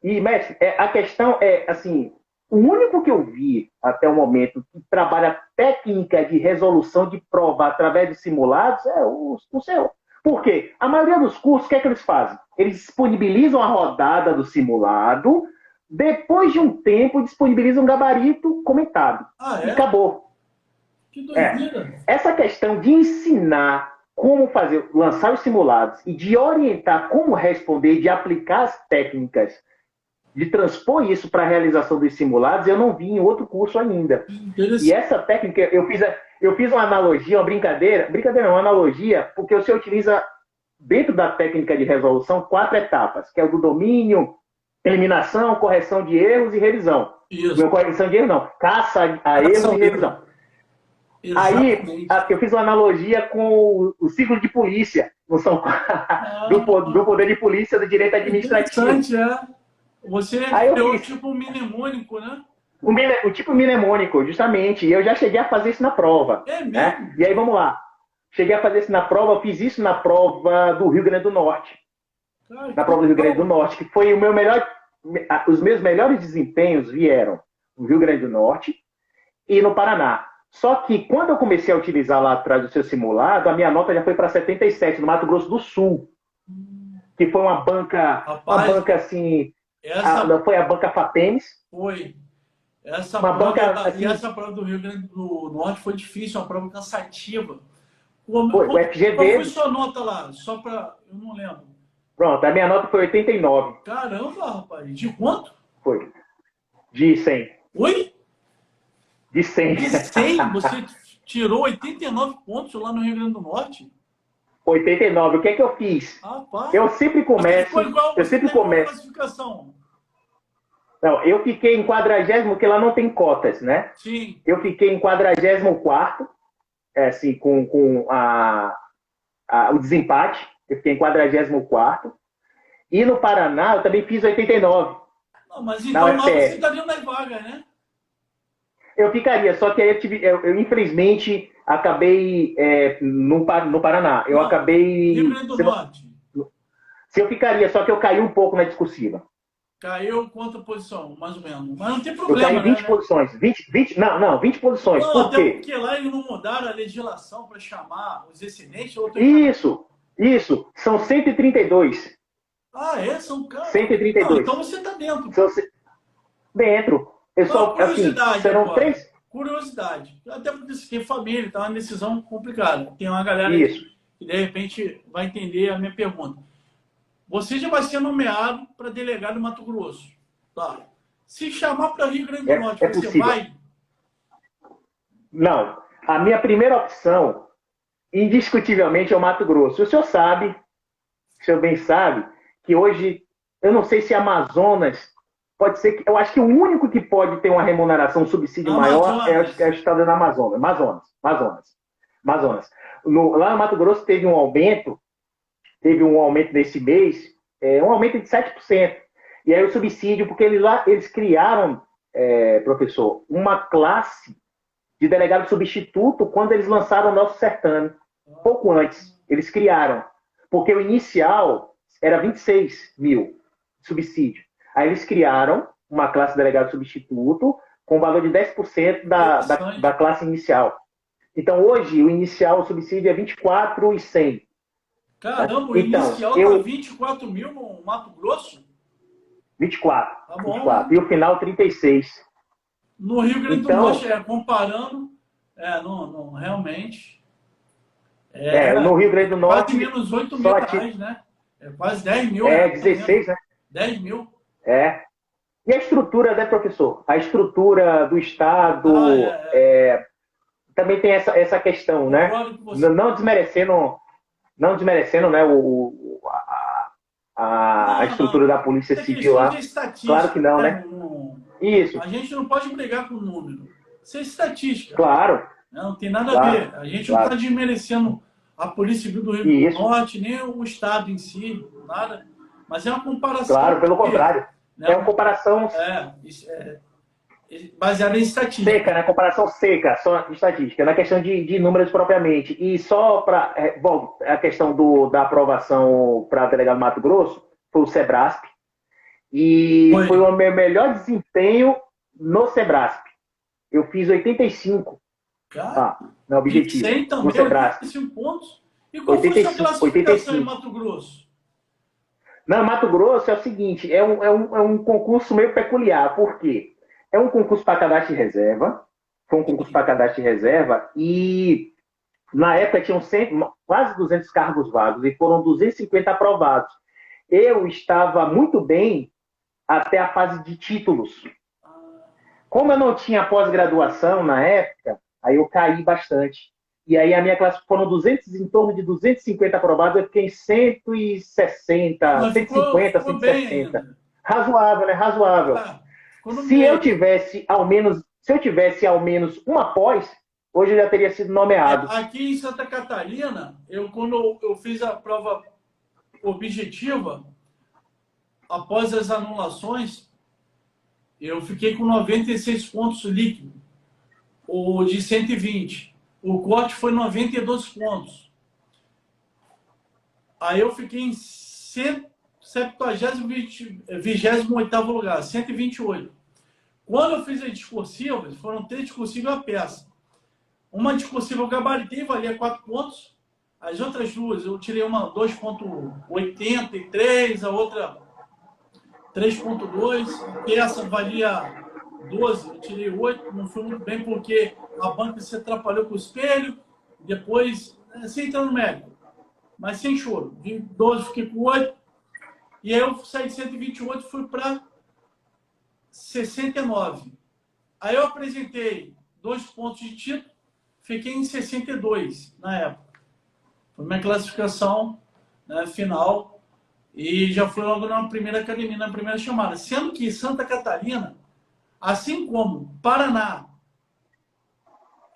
Mestre, a questão é, assim, o único que eu vi até o momento que trabalha técnica de resolução de prova através de simulados é o seu. Por quê? A maioria dos cursos, o que é que eles fazem? Eles disponibilizam a rodada do simulado, depois de um tempo disponibilizam um gabarito comentado. E acabou. Que doideira. Essa questão de ensinar como lançar os simulados e de orientar como responder, de aplicar as técnicas, de transpor isso para a realização dos simulados, eu não vi em outro curso ainda. E essa técnica, eu fiz uma analogia, uma brincadeira não, uma analogia, porque você utiliza, dentro da técnica de resolução, 4 etapas, que é o do domínio, eliminação, correção de erros e revisão. Isso. Não, correção de erros não, caça a erros e revisão. Exatamente. Aí, eu fiz uma analogia com o ciclo de polícia, do poder de polícia do direito administrativo. Interessante, Você criou tipo um mnemônico, né? O tipo mnemônico, justamente. E eu já cheguei a fazer isso na prova. É mesmo? Né? E aí, vamos lá. Cheguei a fazer isso na prova, fiz isso na prova do Rio Grande do Norte. Na prova do Rio Grande do Norte, que foi os meus melhores desempenhos vieram no Rio Grande do Norte e no Paraná. Só que quando eu comecei a utilizar lá atrás do seu simulado, a minha nota já foi para 77, no Mato Grosso do Sul. Que foi uma banca, assim... foi a banca FAPEMS. Foi. Essa prova do Rio Grande do Norte foi difícil, uma prova cansativa. O FGD... Qual foi sua nota lá? Só para... Eu não lembro. Pronto, a minha nota foi 89. Caramba, rapaz. De quanto? Foi. De 100. Oi? De 100. De 100? Você tirou 89 pontos lá no Rio Grande do Norte? 89. O que é que eu fiz? Rapaz. Eu sempre começo... classificação? Não, eu fiquei em 40º, porque lá não tem cotas, né? Sim. Eu fiquei em 44º, assim, com o desempate. Eu fiquei em 44º. E no Paraná, eu também fiz 89. Não, mas então você estaria nas vagas, né? Eu ficaria, só que aí eu infelizmente, acabei no Paraná. Eu acabei... Rio Grande do Norte. Se eu ficaria, só que eu caí um pouco na discursiva. Caiu quanta posição, mais ou menos? Mas não tem problema, eu caí 20 posições. 20 posições. Não, por até quê? porque lá eles não mudaram a legislação para chamar os excelentes. Isso. São 132. São caras. 132. Não, então você está dentro. Dentro. Curiosidade serão agora. 3. Curiosidade. Até porque você tem família, tá uma decisão complicada. Tem uma galera que de repente vai entender a minha pergunta. Você já vai ser nomeado para delegado do Mato Grosso. Tá. Se chamar para Rio Grande do Norte, você possível. vai? Não. A minha primeira opção, indiscutivelmente, é o Mato Grosso. O senhor sabe o senhor bem sabe, que hoje, eu não sei se Amazonas, pode ser que, eu acho que o único que pode ter uma remuneração, um subsídio maior é o estado da Amazonas. Amazonas. Lá no Mato Grosso teve um aumento nesse mês, um aumento de 7%. E aí o subsídio, porque eles criaram, professor, uma classe de delegado substituto quando eles lançaram o nosso certame. Pouco antes, eles criaram. Porque o inicial era 26 mil subsídio. Aí eles criaram uma classe de delegado substituto com valor de 10% da classe inicial. Então, hoje, o inicial, o subsídio é 24.100. Caramba, o inicial tá 24 mil no Mato Grosso? 24. Tá bom, 24. Né? E o final, 36. No Rio Grande do Norte, comparando, não, realmente... no Rio Grande do Norte... Quase menos 8 mil reais, né? Quase 10 mil. 16, né? 10 mil. E a estrutura, né, professor? A estrutura do Estado também tem essa questão, né? Não desmerecendo, né, a estrutura da Polícia Civil lá. Claro que não, né? Isso. A gente não pode brigar com o número. Isso é estatística. Claro. Não tem nada a ver. A gente não está desmerecendo a Polícia Civil do Rio Grande do Norte, nem o Estado em si, nada. Mas é uma comparação. Claro, pelo contrário. É uma comparação... baseada em estatística. Seca, né? Comparação seca, só estatística. Na questão de números propriamente. E só para... a questão da aprovação para delegado Mato Grosso foi o Sebrasp. E foi o meu melhor desempenho no Sebrasp. Eu fiz 85. Cara, no objetivo. Também, no Sebrasp. 85 pontos. E qual foi a sua classificação 85. em Mato Grosso? Não, Mato Grosso é o seguinte, é um concurso meio peculiar. Por quê? É um concurso para cadastro de reserva. Foi um concurso para cadastro de reserva e na época tinham quase 200 cargos vagos e foram 250 aprovados. Eu estava muito bem até a fase de títulos. Como eu não tinha pós-graduação na época, aí eu caí bastante. E aí a minha classe foram em torno de 250 aprovados, eu fiquei em 160, mas 150, ficou 160. Razoável, né? Razoável. Se eu tivesse ao menos uma pós, hoje eu já teria sido nomeado. Aqui em Santa Catarina, quando eu fiz a prova objetiva, após as anulações, eu fiquei com 96 pontos líquidos, ou de 120. O corte foi 92 pontos. Aí eu fiquei em 28º lugar, 128. Quando eu fiz as discursivas, foram 3 discursivas e uma peça. Uma discursiva eu gabaritei, valia 4 pontos. As outras duas, eu tirei uma 2,83, a outra 3,2. A peça valia 12, eu tirei 8. Não foi muito bem porque a banca se atrapalhou com o espelho. Depois, sem entrar no mérito, mas sem choro. De 12 fiquei com 8. E aí eu saí de 128 e fui para 69. Aí eu apresentei 2 pontos de título, fiquei em 62 na época. Foi minha classificação, né, final, e já fui logo na primeira academia, na primeira chamada. Sendo que Santa Catarina, assim como Paraná,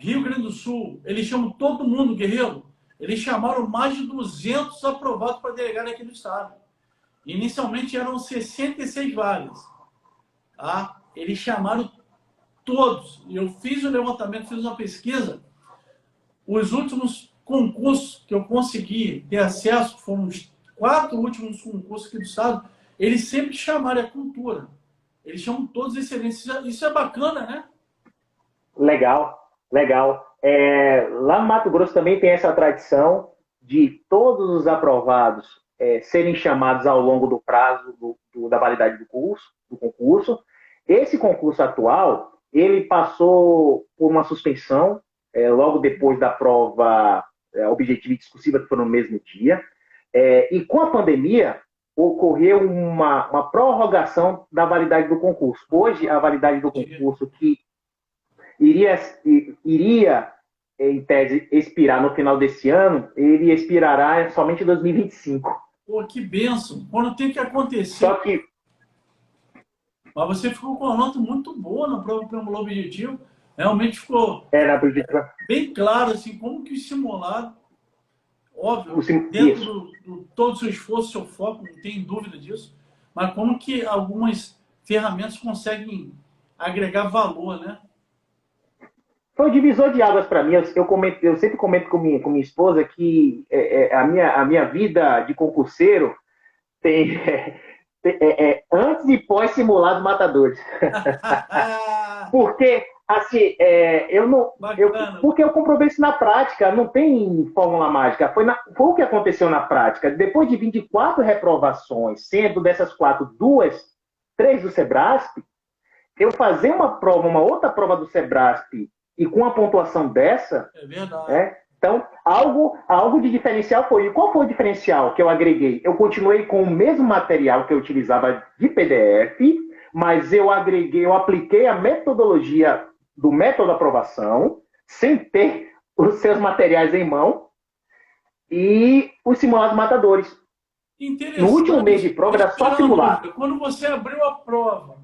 Rio Grande do Sul, eles chamam todo mundo guerreiro. Eles chamaram mais de 200 aprovados para delegado aqui no estado. Inicialmente eram 66 vagas. Tá? Eles chamaram todos. Eu fiz o levantamento, fiz uma pesquisa. Os últimos concursos que eu consegui ter acesso, foram os 4 últimos concursos aqui do estado, eles sempre chamaram a cultura. Eles chamam todos excelentes. Isso é bacana, né? Legal. Lá no Mato Grosso também tem essa tradição de todos os aprovados serem chamados ao longo do prazo da validade do concurso. Esse concurso atual, ele passou por uma suspensão logo depois da prova objetiva e discursiva, que foi no mesmo dia. E com a pandemia, ocorreu uma prorrogação da validade do concurso. Hoje, a validade do concurso, que iria em tese, expirar no final desse ano, ele expirará somente em 2025. Pô, que bênção. Quando tem que acontecer. Só que Mas você ficou com uma nota muito boa na prova para o objetivo. Realmente ficou na objetiva. bem claro, assim, como que o simulado, óbvio, dentro Isso. do todo o seu esforço, seu foco, não tem dúvida disso, mas como que algumas ferramentas conseguem agregar valor, né? Foi um divisor de águas para mim. Eu sempre comento com minha esposa que a minha vida de concurseiro tem antes e pós simulados matadores. Porque, assim, porque eu comprovei isso na prática, não tem fórmula mágica. Foi o que aconteceu na prática. Depois de 24 reprovações, sendo dessas 4, 3 do Sebrasp, eu fazer uma outra prova do Sebrasp e com a pontuação dessa. É verdade. Então, algo de diferencial foi. E qual foi o diferencial que eu agreguei? Eu continuei com o mesmo material que eu utilizava de PDF, mas eu apliquei a metodologia do método de aprovação, sem ter os seus materiais em mão, e os simulados matadores. No último mês de prova era só simulado. Quando você abriu a prova,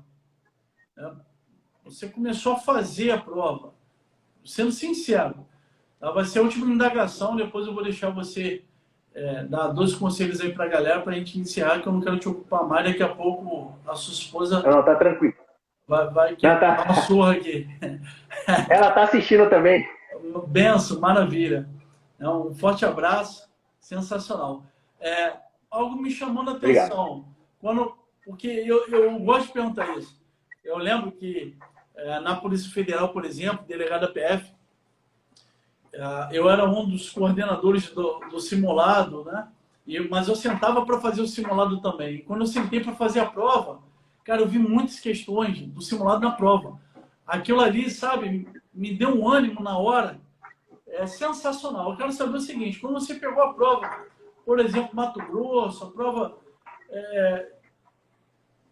você começou a fazer a prova, sendo sincero, vai ser a última indagação, depois eu vou deixar você dar 2 conselhos aí para a galera, para a gente encerrar, que eu não quero te ocupar mais, daqui a pouco a sua esposa... Não, tá tranquilo. Vai dar uma surra aqui. Ela tá assistindo também. Benção, maravilha. Um forte abraço, sensacional. Algo me chamou a atenção, porque eu gosto de perguntar isso. Eu lembro que na Polícia Federal, por exemplo, delegado da PF, eu era um dos coordenadores do simulado, né? Mas eu sentava para fazer o simulado também. E quando eu sentei para fazer a prova, cara, eu vi muitas questões do simulado na prova. Aquilo ali, sabe, me deu um ânimo na hora. É sensacional. Eu quero saber o seguinte, quando você pegou a prova, por exemplo, Mato Grosso, a prova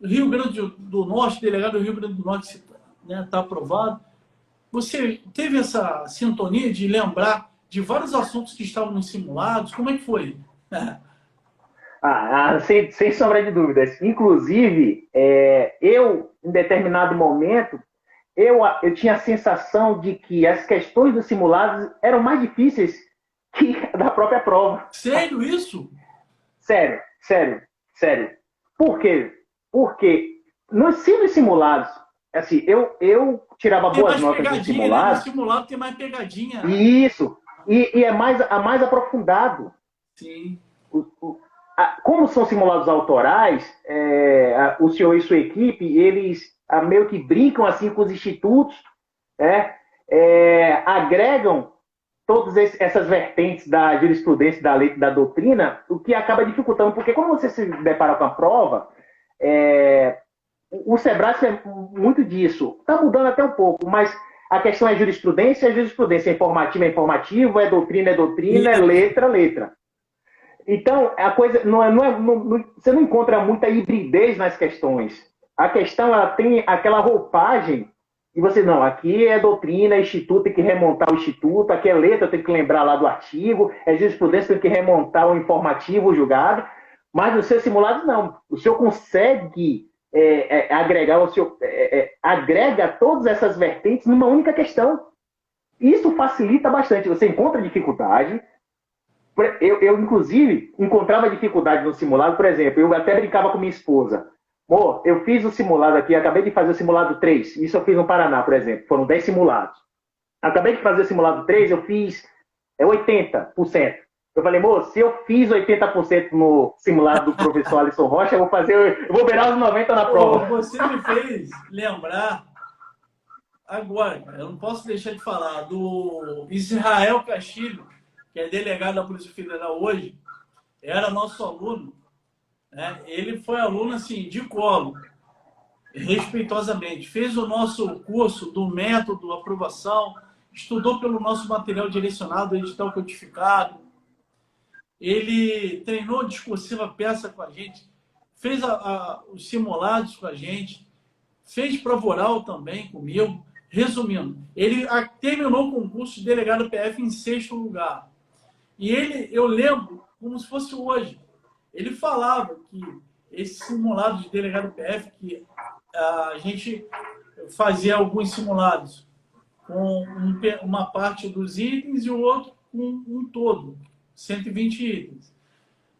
Rio Grande do Norte, delegado do Rio Grande do Norte está aprovado, você teve essa sintonia de lembrar de vários assuntos que estavam nos simulados? Como é que foi? Sem sombra de dúvidas. Inclusive, eu, em determinado momento, eu tinha a sensação de que as questões dos simulados eram mais difíceis que da própria prova. Sério isso? Sério. Por quê? Porque nos simulados, assim, eu tirava boas notas no simulado. Né? No simulado tem mais pegadinha. Né? Isso. E é mais aprofundado. Sim. Como são simulados autorais, o senhor e sua equipe, eles meio que brincam assim com os institutos, agregam todas essas vertentes da jurisprudência, da lei e da doutrina, o que acaba dificultando, porque quando você se depara com a prova, o Sebrasp é muito disso. Está mudando até um pouco, mas a questão é jurisprudência, é informativo, é doutrina, é letra. Então, a coisa você não encontra muita hibridez nas questões. A questão ela tem aquela roupagem e você, não, aqui é doutrina, é instituto, tem que remontar o instituto, aqui é letra, tem que lembrar lá do artigo, é jurisprudência, tem que remontar o informativo, o julgado, mas no seu simulado, não. O senhor consegue agregar, agrega todas essas vertentes numa única questão. Isso facilita bastante. Você encontra dificuldade. Eu, inclusive, encontrava dificuldade no simulado, por exemplo, eu até brincava com minha esposa. Amor, eu fiz o simulado aqui, acabei de fazer o simulado 3. Isso eu fiz no Paraná, por exemplo. Foram 10 simulados. Acabei de fazer o simulado 3, eu fiz 80%. Eu falei, amor, se eu fiz 80% no simulado do professor Alisson Rocha, eu vou beirar os 90% na prova. Você me fez lembrar, agora, eu não posso deixar de falar, do Israel Castilho, que é delegado da Polícia Federal hoje, era nosso aluno. Ele foi aluno assim, de colo, respeitosamente. Fez o nosso curso do método, aprovação, estudou pelo nosso material direcionado, edital codificado. Ele treinou discursiva peça com a gente, fez os simulados com a gente, fez prova oral também comigo. Resumindo, ele terminou o concurso de delegado PF em 6º lugar. E eu lembro como se fosse hoje. ele falava que esse simulado de delegado PF, que a gente fazia alguns simulados com uma parte dos itens e o outro com um todo, 120 itens.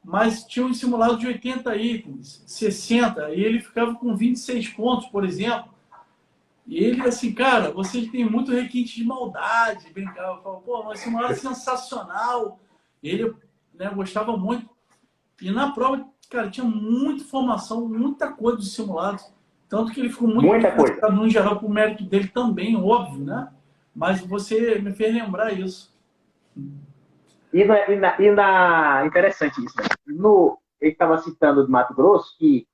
Mas tinha um simulado de 80 itens, 60, e ele ficava com 26 pontos, por exemplo. E ele, assim, cara, vocês têm muito requinte de maldade, brincava, falava, pô, mas esse simulado é sensacional. E ele, né, gostava muito. E na prova, cara, tinha muita informação, muita coisa dos simulados. Tanto que ele ficou muito coisa no geral, por mérito dele também, óbvio, né? Mas você me fez lembrar isso. Interessante isso, né? Ele estava citando do Mato Grosso que,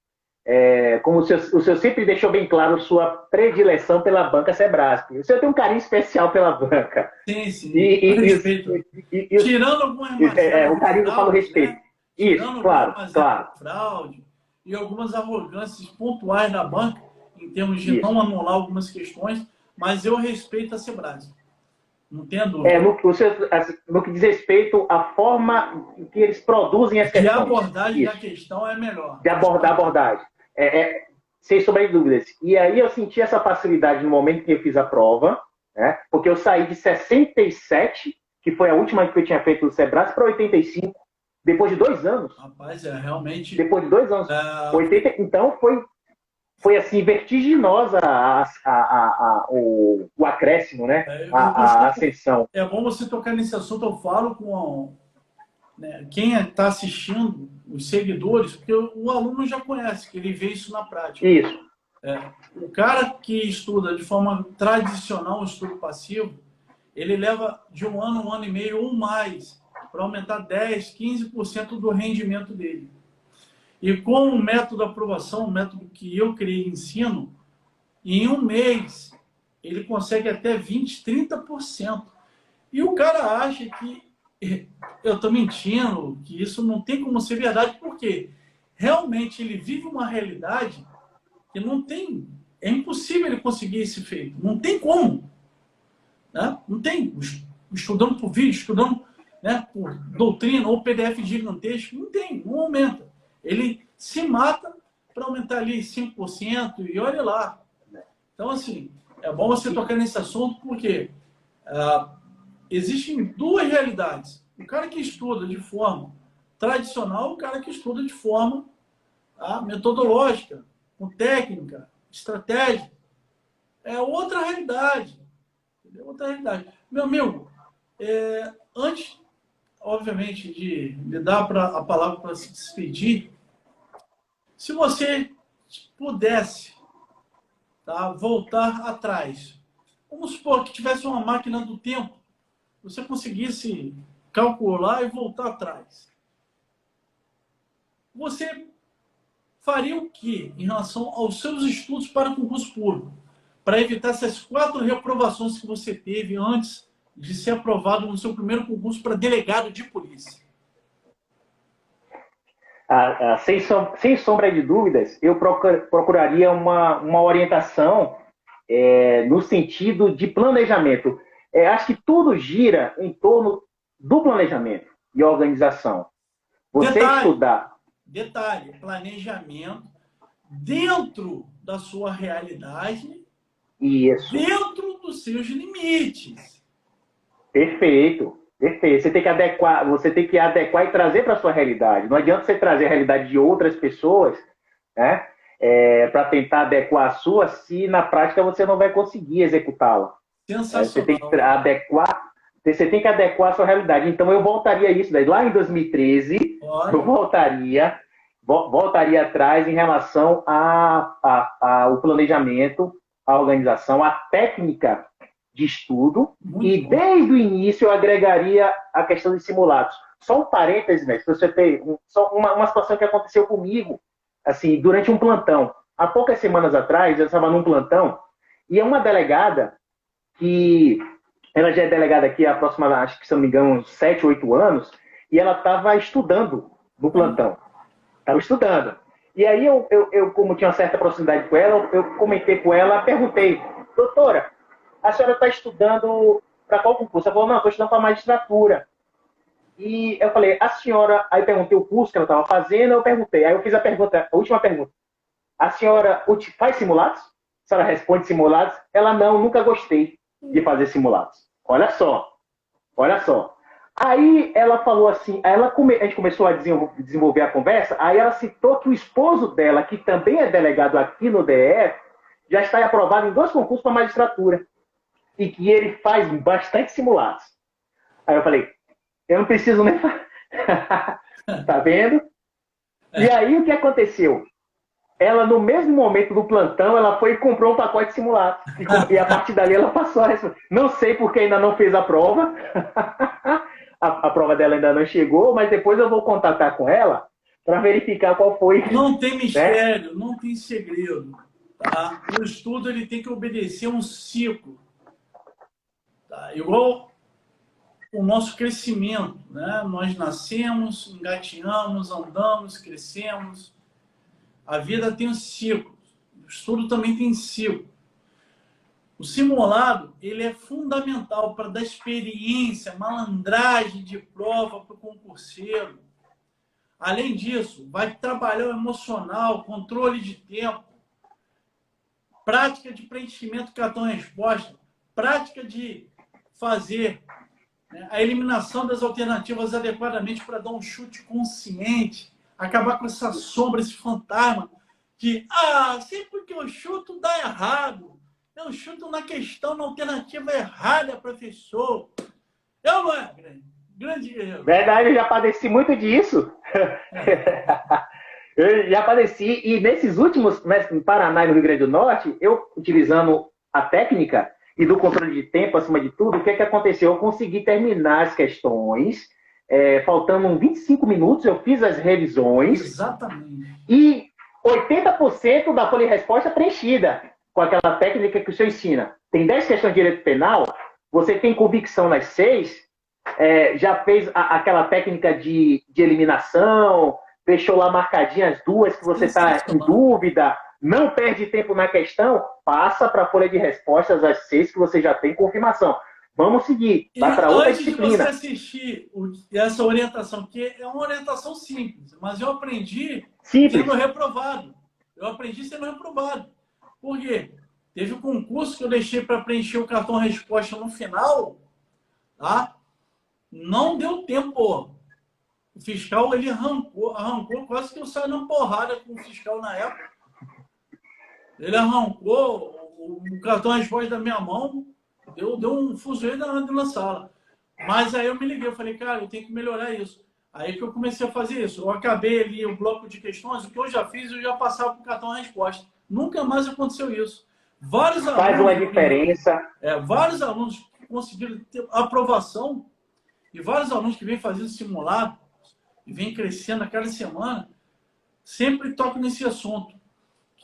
como o senhor sempre deixou bem claro sua predileção pela banca Sebrasp. O senhor tem um carinho especial pela banca. Sim, sim. Respeito. Tirando algumas o carinho fala o respeito. Né? Isso, claro. Fraude e algumas arrogâncias pontuais da banca, em termos de não anular algumas questões, mas eu respeito a Sebrasp. Não tenho dúvida. No que diz respeito à forma em que eles produzem as questões. E a abordagem da questão é melhor. De abordar a abordagem. Sem sombra de dúvidas. E aí eu senti essa facilidade no momento que eu fiz a prova, né? Porque eu saí de 67, que foi a última que eu tinha feito no Sebrasp, para 85, depois de 2 anos. Rapaz, realmente... Depois de 2 anos. 80, então foi assim, vertiginosa o acréscimo, né? A ascensão. É bom você tocar nesse assunto, eu falo com quem está assistindo, os seguidores, porque o aluno já conhece, que ele vê isso na prática. Isso. O cara que estuda de forma tradicional, um estudo passivo, ele leva de 1 ano e meio ou mais para aumentar 10, 15% do rendimento dele. E com o método de aprovação, o método que eu criei e ensino, em 1 mês ele consegue até 20, 30%. E o cara acha que eu estou mentindo, que isso não tem como ser verdade, porque realmente ele vive uma realidade que não tem, é impossível ele conseguir esse feito, não tem como. Né? Não tem, estudando por vídeo, estudando, né, por doutrina ou PDF gigantesco, não tem, não aumenta. Ele se mata para aumentar ali 5% e olha lá. Então, assim, é bom você tocar nesse assunto porque existem 2 realidades. O cara que estuda de forma tradicional e o cara que estuda de forma metodológica, com técnica, estratégia. É outra realidade. Entendeu? Outra realidade. Meu amigo, antes, obviamente, de lhe dar a palavra para se despedir, se você pudesse voltar atrás, vamos supor que tivesse uma máquina do tempo, você conseguisse calcular e voltar atrás. Você faria o que em relação aos seus estudos para concurso público? Para evitar essas 4 reprovações que você teve antes de ser aprovado no seu primeiro concurso para delegado de polícia? Sem sombra de dúvidas, eu procuraria uma orientação no sentido de planejamento. Acho que tudo gira em torno do planejamento e organização. Você estudar. Detalhe, planejamento dentro da sua realidade, isso, dentro dos seus limites. Perfeito. Você tem que adequar e trazer para a sua realidade. Não adianta você trazer a realidade de outras pessoas, né, para tentar adequar a sua, se na prática você não vai conseguir executá-la. Sensacional. Você tem que adequar a sua realidade. Então eu voltaria isso daí. Lá em 2013, eu voltaria atrás em relação ao planejamento, a organização, a técnica de estudo. Muito bom. Desde o início eu agregaria a questão de simulados. Só um parêntese, né? Se você tem uma situação que aconteceu comigo, assim, durante um plantão. Há poucas semanas atrás, eu estava num plantão e uma delegada que ela já é delegada aqui há aproximadamente, acho que se não me engano, uns 7, 8 anos, e ela estava estudando no plantão. Estava estudando. E aí eu, como tinha uma certa proximidade com ela, eu comentei com ela, perguntei, doutora, a senhora está estudando para qual concurso? Ela falou, não, estou estudando para magistratura. E eu falei, a senhora... Aí eu perguntei o curso que ela estava fazendo, eu perguntei. Aí eu fiz a última pergunta. A senhora faz simulados? A senhora responde simulados? Ela, não, nunca gostei de fazer simulados. Olha só, olha só. Aí ela falou assim, a gente começou a desenvolver a conversa, aí ela citou que o esposo dela, que também é delegado aqui no DF, já está aprovado em 2 concursos para magistratura. E que ele faz bastante simulados. Aí eu falei, eu não preciso nem fazer. Tá vendo? E aí o que aconteceu? Ela, no mesmo momento do plantão, ela foi e comprou um pacote simulado. E a partir dali ela passou a responder. Não sei porque ainda não fez a prova. A prova dela ainda não chegou, mas depois eu vou contatar com ela para verificar qual foi. Não tem mistério, né? Não tem segredo. Tá? O estudo ele tem que obedecer um ciclo. Tá? Igual o nosso crescimento. Né? Nós nascemos, engateamos, andamos, crescemos. A vida tem um ciclo. O estudo também tem ciclo. O simulado ele é fundamental para dar experiência, malandragem de prova para o concurseiro. Além disso, vai trabalhar o emocional, controle de tempo, prática de preenchimento do cartão-resposta, prática de fazer, né, a eliminação das alternativas adequadamente para dar um chute consciente, acabar com essa sombra, esse fantasma que, sempre que eu chuto dá errado. Eu chuto na questão, na alternativa errada, professor. Eu não é grande erro. Verdade, eu já padeci muito disso. Eu já padeci, e nesses últimos, no Paraná e no Rio Grande do Norte, eu, utilizando a técnica e do controle de tempo, acima de tudo, o que aconteceu? Eu consegui terminar as questões, faltando 25 minutos, eu fiz as revisões. Exatamente. E 80% da folha de resposta preenchida, com aquela técnica que o senhor ensina. Tem 10 questões de direito penal, você tem convicção nas 6, já fez aquela técnica de eliminação, deixou lá marcadinhas as 2 que você está em dúvida, não perde tempo na questão, passa para a folha de respostas as 6 que você já tem confirmação. Vamos seguir, vai para outra disciplina. Antes de você assistir essa orientação, que é uma orientação simples, mas eu aprendi sendo reprovado. Por quê? Teve um concurso que eu deixei para preencher o cartão-resposta no final, tá? Não deu tempo. O fiscal, ele arrancou, quase que eu saí na porrada com o fiscal na época. Ele arrancou o cartão-resposta da minha mão, deu um fuzuê dentro da sala. Mas aí eu me liguei, eu falei, cara, eu tenho que melhorar isso. Aí que eu comecei a fazer isso. Eu acabei ali o bloco de questões, o que eu já fiz, eu já passava para o cartão-resposta. Nunca mais aconteceu isso. Faz uma diferença. Vários alunos conseguiram ter aprovação e vários alunos que vêm fazendo simulado e vêm crescendo a cada semana, sempre tocam nesse assunto.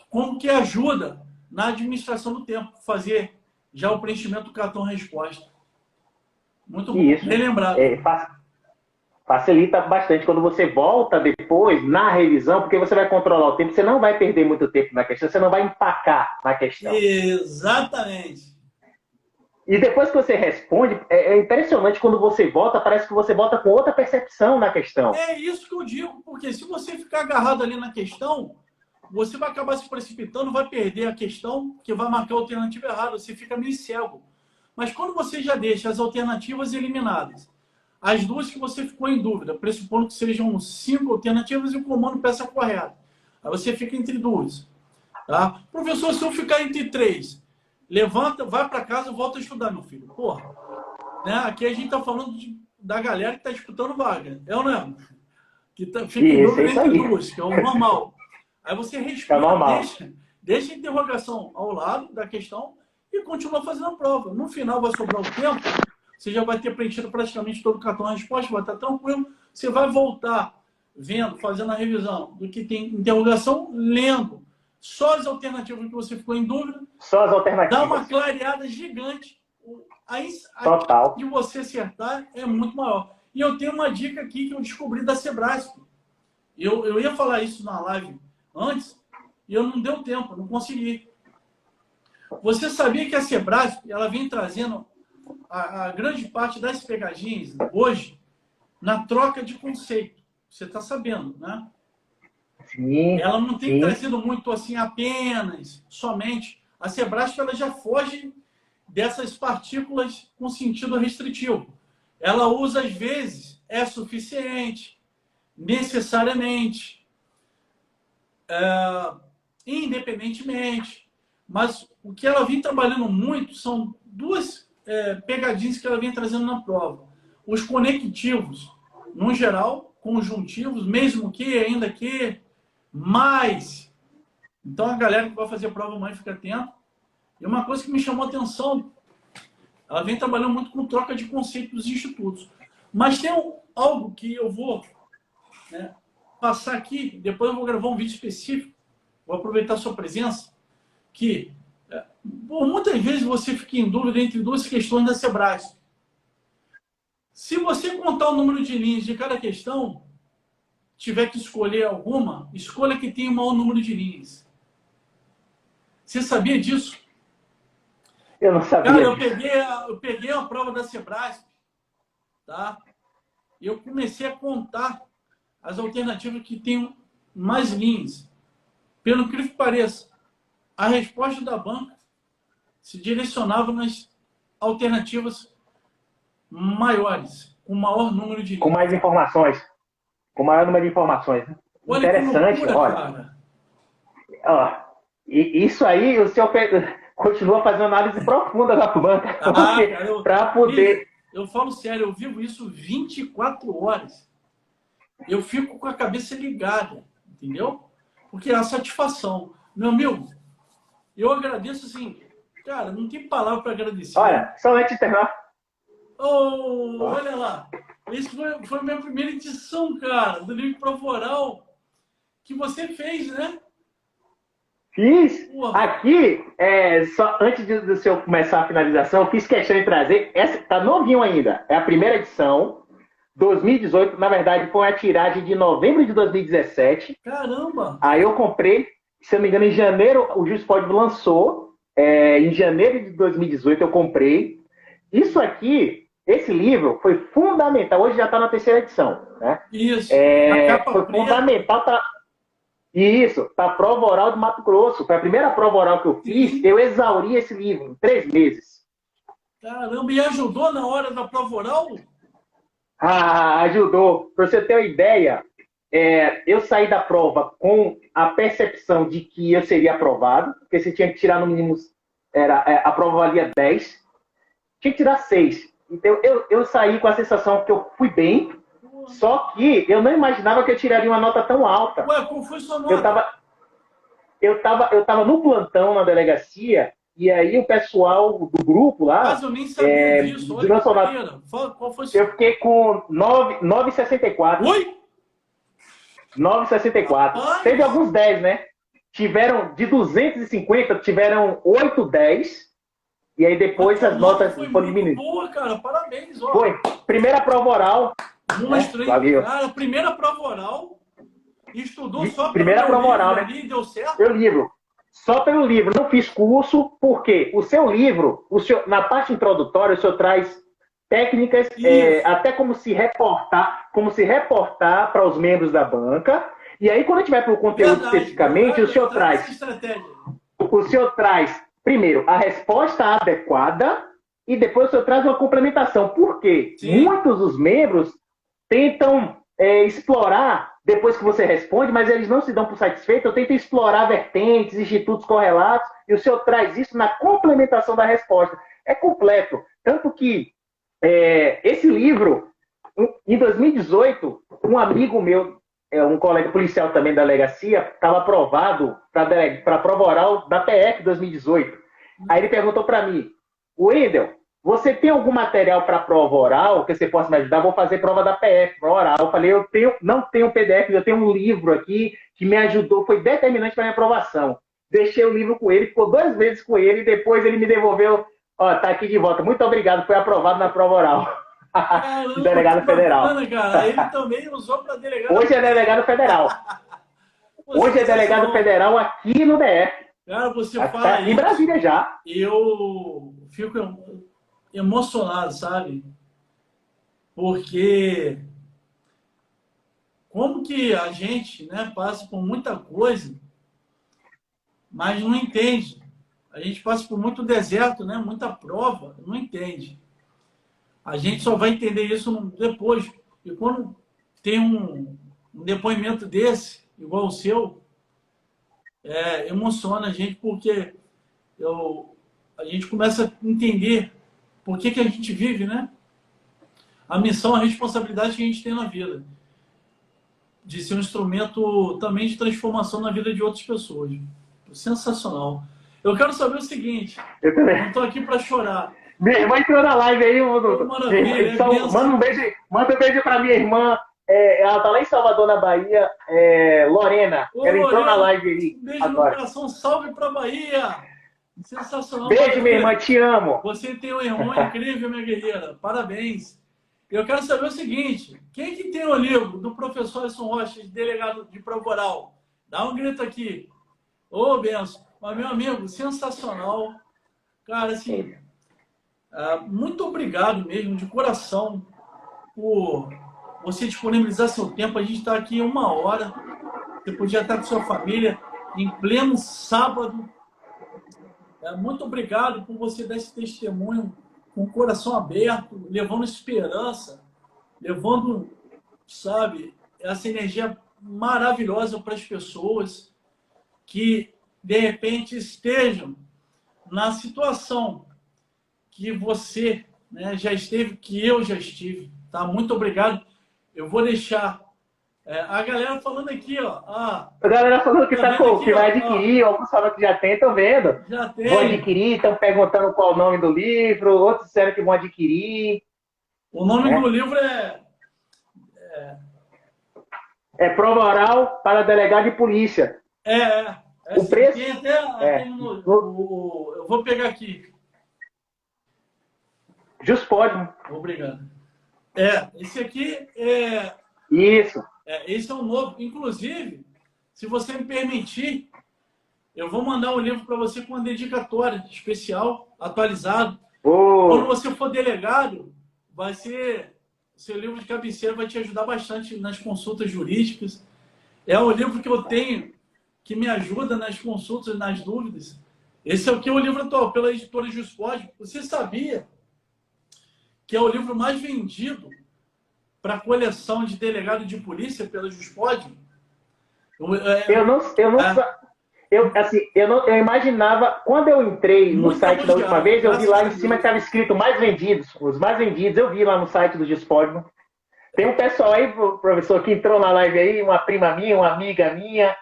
Como que ajuda na administração do tempo, fazer já o preenchimento do cartão-resposta. Muito bem lembrado. Facilita bastante quando você volta depois na revisão, porque você vai controlar o tempo, você não vai perder muito tempo na questão, você não vai empacar na questão. Exatamente. E depois que você responde, é impressionante quando você volta, parece que você volta com outra percepção na questão. É isso que eu digo, porque se você ficar agarrado ali na questão, você vai acabar se precipitando, vai perder a questão, que vai marcar a alternativa errada, você fica meio cego. Mas quando você já deixa as alternativas eliminadas, as 2 que você ficou em dúvida, pressupondo que sejam 5 alternativas e o comando peça correta. Aí você fica entre 2. Tá? Professor, se eu ficar entre 3, levanta, vai para casa e volta a estudar, meu filho. Porra. Né? Aqui a gente está falando da galera que está disputando vaga. É ou não é? Que fica em dúvida entre 2, que é o normal. Aí você responde, deixa a interrogação ao lado da questão e continua fazendo a prova. No final vai sobrar o tempo, você já vai ter preenchido praticamente todo o cartão-resposta, vai estar tranquilo. Você vai voltar vendo, fazendo a revisão do que tem interrogação, lendo. Só as alternativas que você ficou em dúvida. Só as alternativas. Dá uma clareada gigante. A Total. de você acertar é muito maior. E eu tenho uma dica aqui que eu descobri da Sebrasp. Eu ia falar isso na live antes e eu não deu tempo, não consegui. Você sabia que a Sebrasp ela vem trazendo a grande parte das pegadinhas hoje na troca de conceito. Você está sabendo, né? Sim, Ela não tem sim. trazido muito assim apenas, somente. A Sebrasp ela já foge dessas partículas com sentido restritivo. Ela usa, às vezes, é suficiente, necessariamente, independentemente. Mas o que ela vem trabalhando muito são duas pegadinhas que ela vem trazendo na prova. Os conectivos, no geral, conjuntivos, mesmo que, ainda que, mais. Então, a galera que vai fazer a prova amanhã fica atento. E uma coisa que me chamou a atenção, ela vem trabalhando muito com troca de conceitos dos institutos. Mas tem algo que eu vou passar aqui, depois eu vou gravar um vídeo específico, vou aproveitar a sua presença, que muitas vezes você fica em dúvida entre duas questões da Sebrasp. Se você contar o número de linhas de cada questão, tiver que escolher alguma, escolha que tenha o maior número de linhas. Você sabia disso? Eu não sabia. Cara, eu peguei a prova da Sebrasp, tá? E eu comecei a contar as alternativas que têm mais linhas. Pelo incrível que pareça, a resposta da banca se direcionava nas alternativas maiores, com maior número de linhas. Com mais informações. Com maior número de informações. Olha interessante, que loucura, olha. cara. Ó, isso aí, o senhor continua fazendo análise profunda da banca. Para poder... Eu falo sério, eu vivo isso 24 horas. Eu fico com a cabeça ligada, entendeu? Porque é a satisfação. Meu amigo, eu agradeço assim, cara, não tem palavra para agradecer. Olha, só antes de terminar. Olha lá. Esse foi a minha primeira edição, cara, do livro Prova Oral que você fez, né? Fiz. Aqui, só antes do senhor começar a finalização, eu fiz questão de trazer. Essa tá novinho ainda. É a primeira edição, 2018. Na verdade, foi uma tiragem de novembro de 2017. Caramba! Aí eu comprei, se eu não me engano, em janeiro, o Juiz Pódio lançou. Em janeiro de 2018 eu comprei. Isso aqui, esse livro, foi fundamental. Hoje já está na terceira edição, né? Isso. Foi fundamental para... Isso, para a prova oral de Mato Grosso. Foi a primeira prova oral que eu fiz. Eu exauri esse livro em 3 meses. Caramba, e ajudou na hora da prova oral? Ajudou. Para você ter uma ideia, eu saí da prova com a percepção de que eu seria aprovado, porque você tinha que tirar no mínimo, a prova valia 10, tinha que tirar 6. Então eu saí com a sensação que eu fui bem, só que eu não imaginava que eu tiraria uma nota tão alta. Ué, qual foi sua nota? Eu tava no plantão na delegacia, e aí o pessoal do grupo lá... Mas eu nem sabia disso. Olha qual foi eu fiquei com 9,64. Oi? 9,64. Teve alguns 10, né? Tiveram, de 250, tiveram 8, 10. E aí depois as notas foram diminuindo. Boa, cara. Parabéns. Ó. Foi. Primeira prova oral. Monstro, hein? Valeu. Cara, primeira prova oral. Estudou só primeira prova oral, né? Ali, deu certo? Meu livro. Só pelo livro. Não fiz curso, porque o seu livro, na parte introdutória, o senhor traz técnicas, até como se reportar para os membros da banca. E aí, quando a gente vai para o conteúdo especificamente, o senhor traz, primeiro, a resposta adequada e depois o senhor traz uma complementação. Por quê? Sim. Muitos dos membros tentam explorar depois que você responde, mas eles não se dão por satisfeitos. Eu tento explorar vertentes, institutos correlatos, e o senhor traz isso na complementação da resposta. É completo. Tanto que esse livro, em 2018, um amigo meu, um colega policial também da delegacia, estava aprovado para a prova oral da PF 2018. Aí ele perguntou para mim, Wendel, você tem algum material para prova oral que você possa me ajudar? Vou fazer prova da PF, prova oral. Eu falei, não tenho PDF, eu tenho um livro aqui que me ajudou, foi determinante para minha aprovação. Deixei o livro com ele, ficou 2 meses com ele, e depois ele me devolveu, tá aqui de volta. Muito obrigado, foi aprovado na prova oral. Caramba, delegado federal. Bacana, cara. Ele também usou para delegado. Hoje é delegado federal. Hoje é delegado federal aqui no DF. Cara, você fala em Brasília já. Eu fico emocionado, sabe? Porque como que a gente, né, passa por muita coisa, mas não entende. A gente passa por muito deserto, né, muita prova, não entende. A gente só vai entender isso depois. E quando tem um depoimento desse, igual o seu, emociona a gente, porque a gente começa a entender por que a gente vive, né? A missão, a responsabilidade que a gente tem na vida. De ser um instrumento também de transformação na vida de outras pessoas. Sensacional. Eu quero saber o seguinte, Eu também. não estou aqui para chorar. Minha irmã entrou na live aí, Maravilha, manda um beijo pra minha irmã. Ela tá lá em Salvador, na Bahia. Lorena. Ela entrou Lorena, na live aí. Um beijo agora. no coração, salve pra Bahia. Sensacional. Beijo, Maravilha. minha irmã, te amo. Você tem um irmão incrível, minha guerreira. Parabéns. Eu quero saber o seguinte, quem que tem o livro do professor Alisson Rocha, delegado de prova oral? Dá um grito aqui. Ô, benção. Mas, meu amigo, sensacional. Cara, assim, muito obrigado mesmo, de coração, por você disponibilizar seu tempo. A gente está aqui 1 hora. Você podia estar com sua família em pleno sábado. Muito obrigado por você dar esse testemunho com o coração aberto, levando esperança, levando, sabe, essa energia maravilhosa para as pessoas que, de repente, estejam na situação que você, né, já esteve, que eu já estive. Tá? Muito obrigado. Eu vou deixar a galera falando aqui, ó. A galera falando que, que vai adquirir, alguns falam que já tem, tô vendo. Já tem. Vão adquirir, estão perguntando qual o nome do livro, outros disseram que vão adquirir. O nome do livro é Prova Oral para Delegado de Polícia. O preço? Eu vou pegar aqui. Juspod. Obrigado. Esse aqui Isso. Esse é um novo. Inclusive, se você me permitir, eu vou mandar o livro para você com uma dedicatória especial, atualizado. Quando você for delegado, vai ser... Seu livro de cabeceira vai te ajudar bastante nas consultas jurídicas. É o livro que eu tenho que me ajuda nas consultas, nas dúvidas. Esse é o livro atual, pela editora Juspod. Você sabia que é o livro mais vendido para a coleção de delegado de polícia pela Juspod? Eu imaginava, quando eu entrei no site da última vez, eu vi lá em cima que estava escrito mais vendidos. Os mais vendidos, eu vi lá no site do Juspod. Tem um pessoal aí, professor, que entrou na live aí, uma prima minha, uma amiga minha.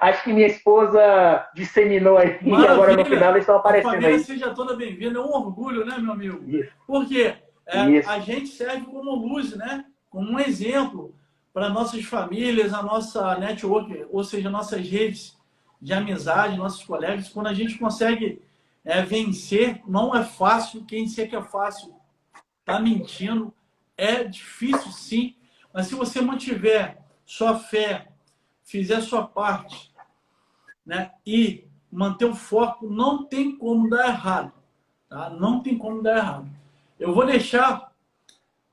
Acho que minha esposa disseminou aí. Maravilha. E agora no final eles estão aparecendo aí. A família seja toda bem-vinda. É um orgulho, né, meu amigo? Isso. Porque a gente serve como luz, né? Como um exemplo para nossas famílias, a nossa network, ou seja, nossas redes de amizade, nossos colegas. Quando a gente consegue vencer, não é fácil. Quem disser que é fácil está mentindo. É difícil, sim. Mas se você mantiver sua fé, fizer a sua parte, né, e manter o foco, não tem como dar errado. Tá? Não tem como dar errado. Eu vou deixar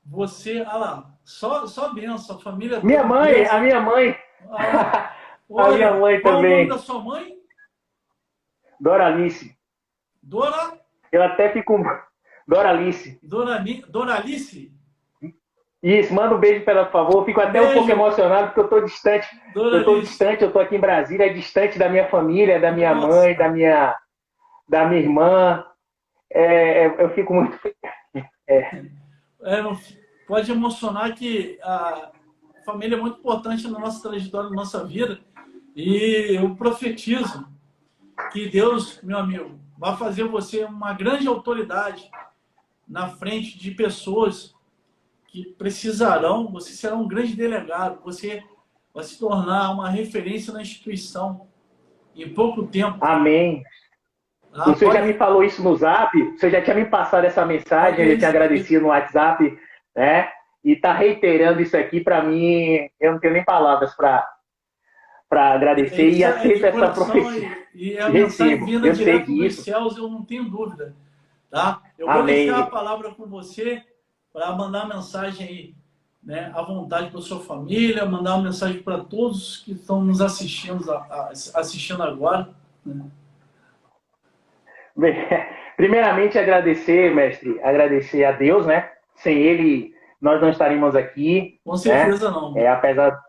você... Olha lá, só benção, a família... A minha mãe. Olha, a minha mãe qual também. Qual o nome da sua mãe? Doralice. Dora? Eu até fico... Doralice. Doralice? Isso, manda um beijo para ela, por favor. Eu fico até um pouco emocionado porque eu estou distante. Eu estou aqui em Brasília, distante da minha família, da minha mãe, da minha irmã. Eu fico muito... Pode emocionar que a família é muito importante na nossa trajetória, na nossa vida. E eu profetizo que Deus, meu amigo, vai fazer você uma grande autoridade na frente de pessoas que precisarão, você será um grande delegado, você vai se tornar uma referência na instituição em pouco tempo. Amém. O senhor já me falou isso no Zap, o senhor já tinha me passado essa mensagem, eu já tinha agradecido no WhatsApp, né? E tá reiterando isso aqui para mim, eu não tenho nem palavras para agradecer e aceito essa profecia. E a mensagem vinda direto dos céus, eu não tenho dúvida. Tá? Eu vou deixar a palavra com você para mandar a mensagem aí né, à vontade para sua família, mandar uma mensagem para todos que estão nos assistindo, assistindo agora. Né? Bem, primeiramente, agradecer, mestre, agradecer a Deus, né? Sem Ele, nós não estaríamos aqui. Com certeza né? não. Apesar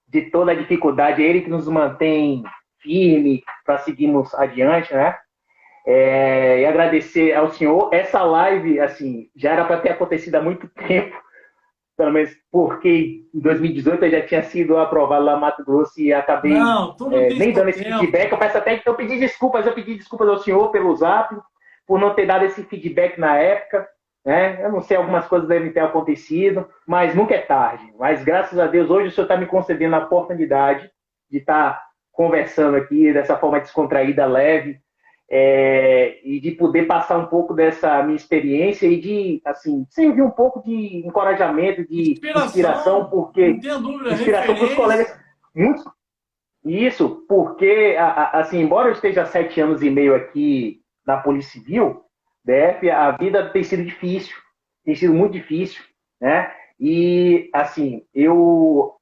de toda a dificuldade, é Ele que nos mantém firme para seguirmos adiante, né? E agradecer ao senhor. Essa live, assim, já era para ter acontecido há muito tempo, pelo menos porque em 2018 eu já tinha sido aprovado lá no Mato Grosso e acabei Não, tudo tem nem seu dando esse tempo. feedback. Eu peço até que eu pedi desculpas ao senhor pelo zap, por não ter dado esse feedback na época. Né? Eu não sei, algumas coisas devem ter acontecido, mas nunca é tarde. Mas graças a Deus, hoje o senhor está me concedendo a oportunidade de estar conversando aqui dessa forma descontraída, leve, e de poder passar um pouco dessa minha experiência e de, assim, servir um pouco de encorajamento, de inspiração, porque não tenho dúvida, inspiração para os colegas, muitos, isso, porque, assim, embora eu esteja há 7 anos e meio aqui na Polícia Civil, DF, a vida tem sido difícil, tem sido muito difícil, né? E, assim, eu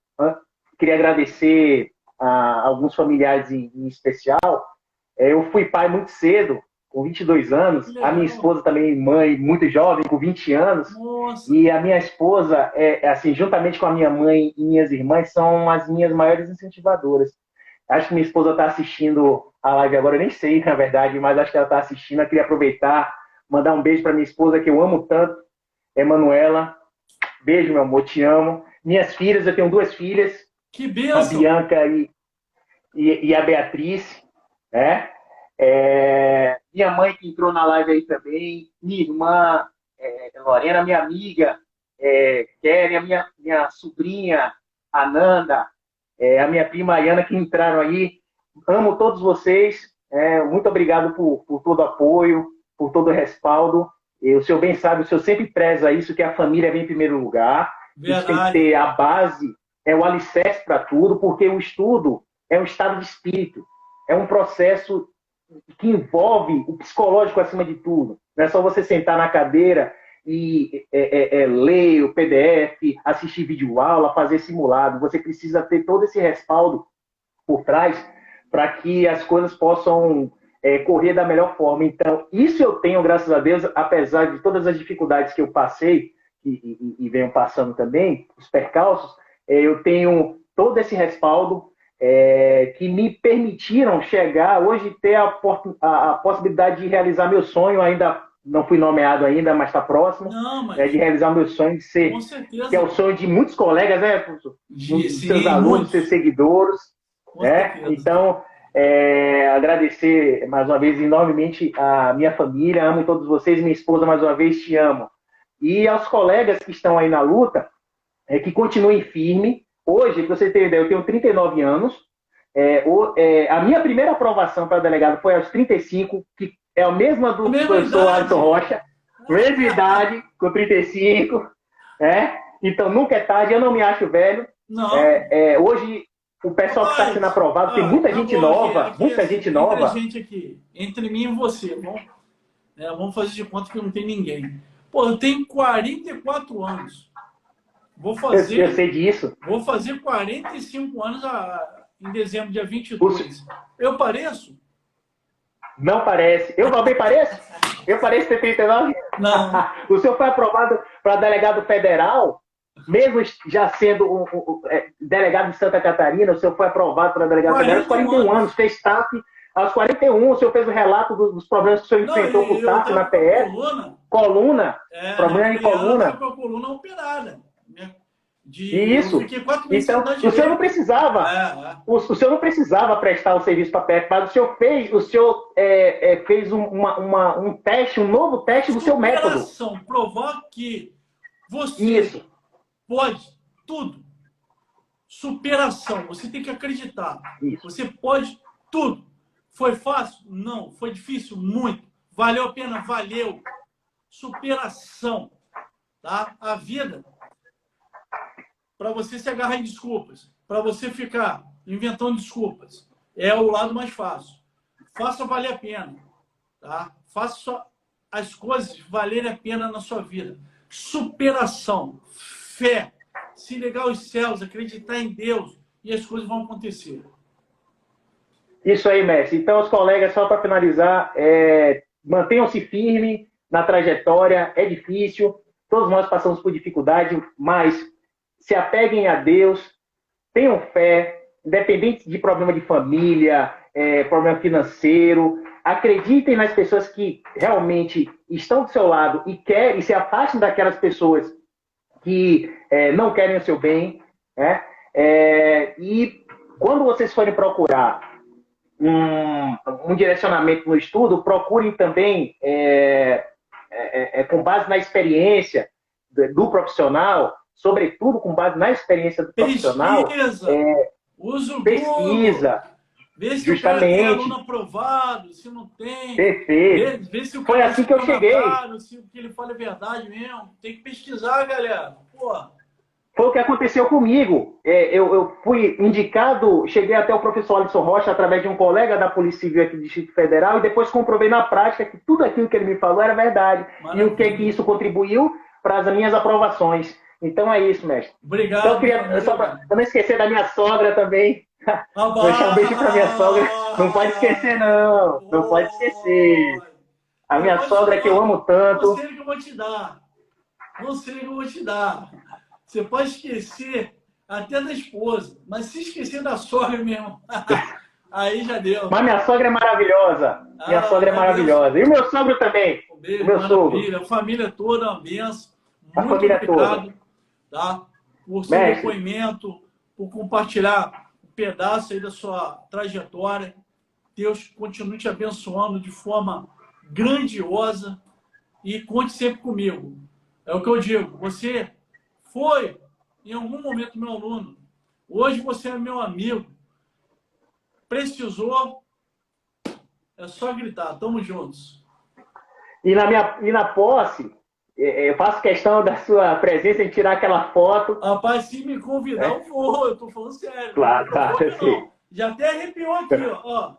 queria agradecer a alguns familiares em especial. Eu fui pai muito cedo, com 22 anos. A minha esposa também, mãe, muito jovem, com 20 anos. Nossa. E a minha esposa, assim, juntamente com a minha mãe e minhas irmãs, são as minhas maiores incentivadoras. Acho que minha esposa está assistindo a live agora, eu nem sei, na verdade, mas acho que ela está assistindo. Eu queria aproveitar, mandar um beijo para minha esposa, que eu amo tanto, Emanuela. Beijo, meu amor, te amo. Minhas filhas, eu tenho 2 filhas. Que bênção. A Bianca e a Beatriz, né? Minha mãe que entrou na live aí também, minha irmã, Lorena, minha amiga, Kelly, minha sobrinha, Ananda, a minha prima Ayana, que entraram aí. Amo todos vocês. Muito obrigado por todo o apoio, por todo o respaldo. O senhor bem sabe, o senhor sempre preza isso, que a família vem em primeiro lugar. Verdade. Isso tem que ter a base, o alicerce para tudo, porque o estudo é um estado de espírito, é um processo que envolve o psicológico acima de tudo. Não é só você sentar na cadeira e ler o PDF, assistir videoaula, fazer simulado. Você precisa ter todo esse respaldo por trás para que as coisas possam correr da melhor forma. Então, isso eu tenho, graças a Deus, apesar de todas as dificuldades que eu passei e venho passando também, os percalços, eu tenho todo esse respaldo que me permitiram chegar, hoje ter a possibilidade de realizar meu sonho. Ainda não fui nomeado ainda, mas está próximo. De realizar meu sonho de ser, que é o sonho de muitos colegas, né, professor? Dos seus alunos, seus seguidores. Então, agradecer mais uma vez enormemente a minha família, amo todos vocês, minha esposa, mais uma vez, te amo. E aos colegas que estão aí na luta, que continuem firme. Hoje, para você ter ideia, eu tenho 39 anos. A minha primeira aprovação para delegado foi aos 35, que é a mesma do professor Alisson Rocha. Mesma idade, com 35. Então, nunca é tarde, eu não me acho velho. Não. Hoje, o pessoal que está sendo aprovado, tem muita gente nova, muita gente nova. Entre mim e você, vamos fazer de conta que não tem ninguém. Pô, eu tenho 44 anos. Eu sei disso. Vou fazer 45 anos em dezembro, dia 22. Eu pareço? Não parece. Eu também pareço? Eu pareço ter 39? Não. O senhor foi aprovado para delegado federal, mesmo já sendo delegado de Santa Catarina, o senhor foi aprovado para delegado federal aos 41 anos, fez TAP. Aos 41, o senhor fez o relato dos problemas que o senhor enfrentou com o TAP na PF. Coluna. Problema de coluna. Com a coluna operada. Isso. Então, o senhor não precisava. O senhor não precisava prestar o serviço para a PF, mas o senhor fez um teste, um novo teste do seu método. Provar que você pode tudo. Superação. Você tem que acreditar. Isso. Você pode tudo. Foi fácil? Não. Foi difícil? Muito. Valeu a pena? Valeu. Superação. Tá? A vida, para você se agarrar em desculpas, para você ficar inventando desculpas, é o lado mais fácil. Faça valer a pena. Tá? Faça as coisas valerem a pena na sua vida. Superação. Fé. se ligar aos céus, acreditar em Deus, e as coisas vão acontecer. Isso aí, mestre. Então, os colegas, só para finalizar, mantenham-se firmes na trajetória, é difícil, todos nós passamos por dificuldade, mas se apeguem a Deus, tenham fé, independente de problema de família, problema financeiro, acreditem nas pessoas que realmente estão do seu lado e se afastem daquelas pessoas que não querem o seu bem, né? E quando vocês forem procurar um direcionamento no estudo, procurem também, com base na experiência do profissional, sobretudo com base na experiência do profissional, usa o pesquisa. Google, vê se Justamente. o cara tem aluno aprovado, se não tem. Perfeito. Vê se o Foi cara assim que eu cheguei. se o que ele fala é verdade mesmo. Tem que pesquisar, galera. Pô. Foi o que aconteceu comigo. Eu fui indicado, cheguei até o professor Alisson Rocha através de um colega da Polícia Civil aqui do Distrito Federal e depois comprovei na prática que tudo aquilo que ele me falou era verdade. Maravilha. E o que isso contribuiu para as minhas aprovações. Então é isso, mestre. Obrigado. Então, eu queria, só para não esquecer da minha sogra também. Vou deixar um beijo para minha sogra. Não pode esquecer, não. Não pode esquecer. A minha sogra que eu amo tanto. Não sei o que eu vou te dar. Não sei o que eu vou te dar. Você pode esquecer até da esposa, mas se esquecer da sogra mesmo, aí já deu. Mas minha sogra é maravilhosa. Minha sogra é maravilhosa. E o meu sogro também. Um beijo, o meu sogro. A família toda, uma benção. A Muito família obrigado, toda. Tá? Por seu depoimento, por compartilhar um pedaço aí da sua trajetória. Deus continue te abençoando de forma grandiosa e conte sempre comigo. É o que eu digo. Você foi, em algum momento, meu aluno. Hoje você é meu amigo. Precisou, é só gritar. Tamo juntos. E na posse, eu faço questão da sua presença em tirar aquela foto. Rapaz, se me convidar, eu vou. Eu tô falando sério. Claro, claro. Já até arrepiou aqui, ó.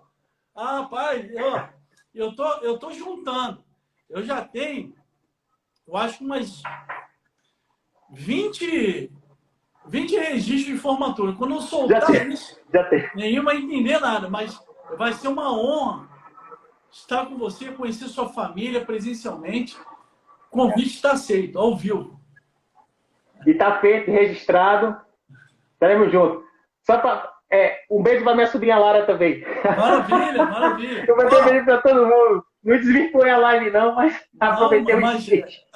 Ah, rapaz, eu tô juntando. Eu já tenho, eu acho que umas 20 registros de formatura. Quando eu soltar isso, nenhum vai entender nada, mas vai ser uma honra estar com você, conhecer sua família presencialmente. O convite está aceito, ao vivo. E está feito, registrado. Estaremos juntos. Só para um beijo para minha sobrinha Lara também. Maravilha, maravilha. Eu mandei um beijo para todo mundo. Não desvirtuei a live, não, mas aproveitei o instante.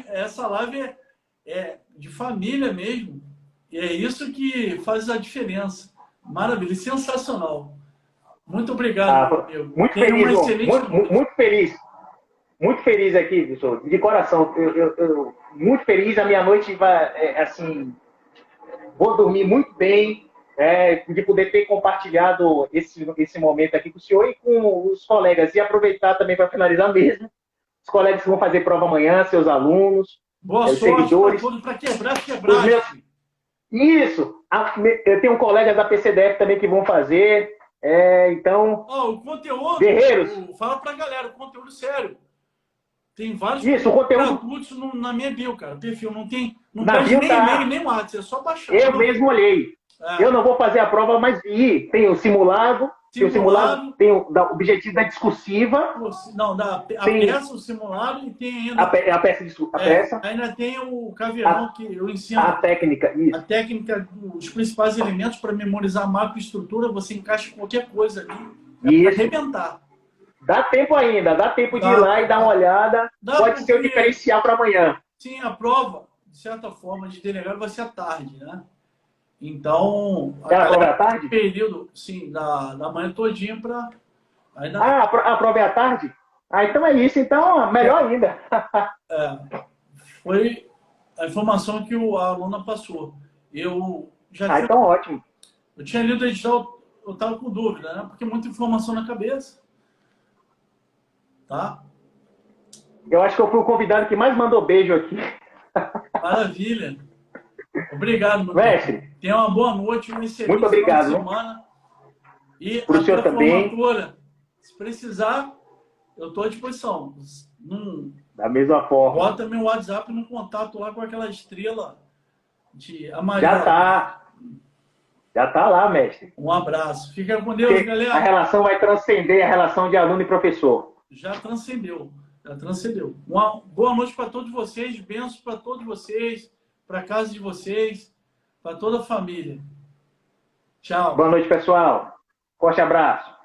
Essa live é de família mesmo. E é isso que faz a diferença. Maravilha, sensacional. Muito obrigado, meu amigo. Muito feliz, muito feliz. Muito feliz aqui, professor, de coração. Eu muito feliz. A minha noite vai, assim, vou dormir muito bem, de poder ter compartilhado esse momento aqui com o senhor e com os colegas. E aproveitar também para finalizar mesmo. Os colegas que vão fazer prova amanhã, seus alunos, boa sorte seguidores. Para quebrar. Isso. Eu tenho colegas da PCDF também que vão fazer. Então, o conteúdo, guerreiros. Fala pra galera, o conteúdo sério. Tem vários conteúdos na minha bio, cara. Perfil não tem, não na pede bio nem e-mail, nem WhatsApp, é só baixar. Eu mesmo olhei. Eu não vou fazer a prova, mas vi. Tem o simulado. Tem o objetivo da discursiva. Não, a peça, o simulado e tem ainda... A peça. Ainda tem o caveirão que eu ensino. A técnica, isso. A técnica dos principais elementos para memorizar a macroestrutura, você encaixa qualquer coisa ali. Para arrebentar. Dá tempo ainda, dá tempo de ir lá e dar uma olhada. Pode ser o diferencial para amanhã. Sim, a prova, de certa forma, de delegado vai ser à tarde, né? Então, a prova é à tarde? Período, sim, da manhã todinha para... a prova é à tarde? Então é isso. Então, melhor ainda. Foi a informação que a aluna passou. Eu já então ótimo. Eu tinha lido o edital, eu estava com dúvida, né? Porque muita informação na cabeça. Tá? Eu acho que eu fui o convidado que mais mandou beijo aqui. Maravilha. Obrigado, meu mestre. Tenha uma boa noite, uma excelente Muito obrigado, semana. E para o senhor também. Se precisar, eu estou à disposição. Da mesma forma. Bota meu WhatsApp no contato lá com aquela estrela a Maria. Já está. Já está lá, mestre. Um abraço. Fica com Deus, Porque galera. a relação vai transcender a relação de aluno e professor. Já transcendeu. Já transcendeu. Uma boa noite para todos vocês. Bênçãos para todos vocês. Para a casa de vocês. Para toda a família. Tchau. Boa noite, pessoal. Forte abraço.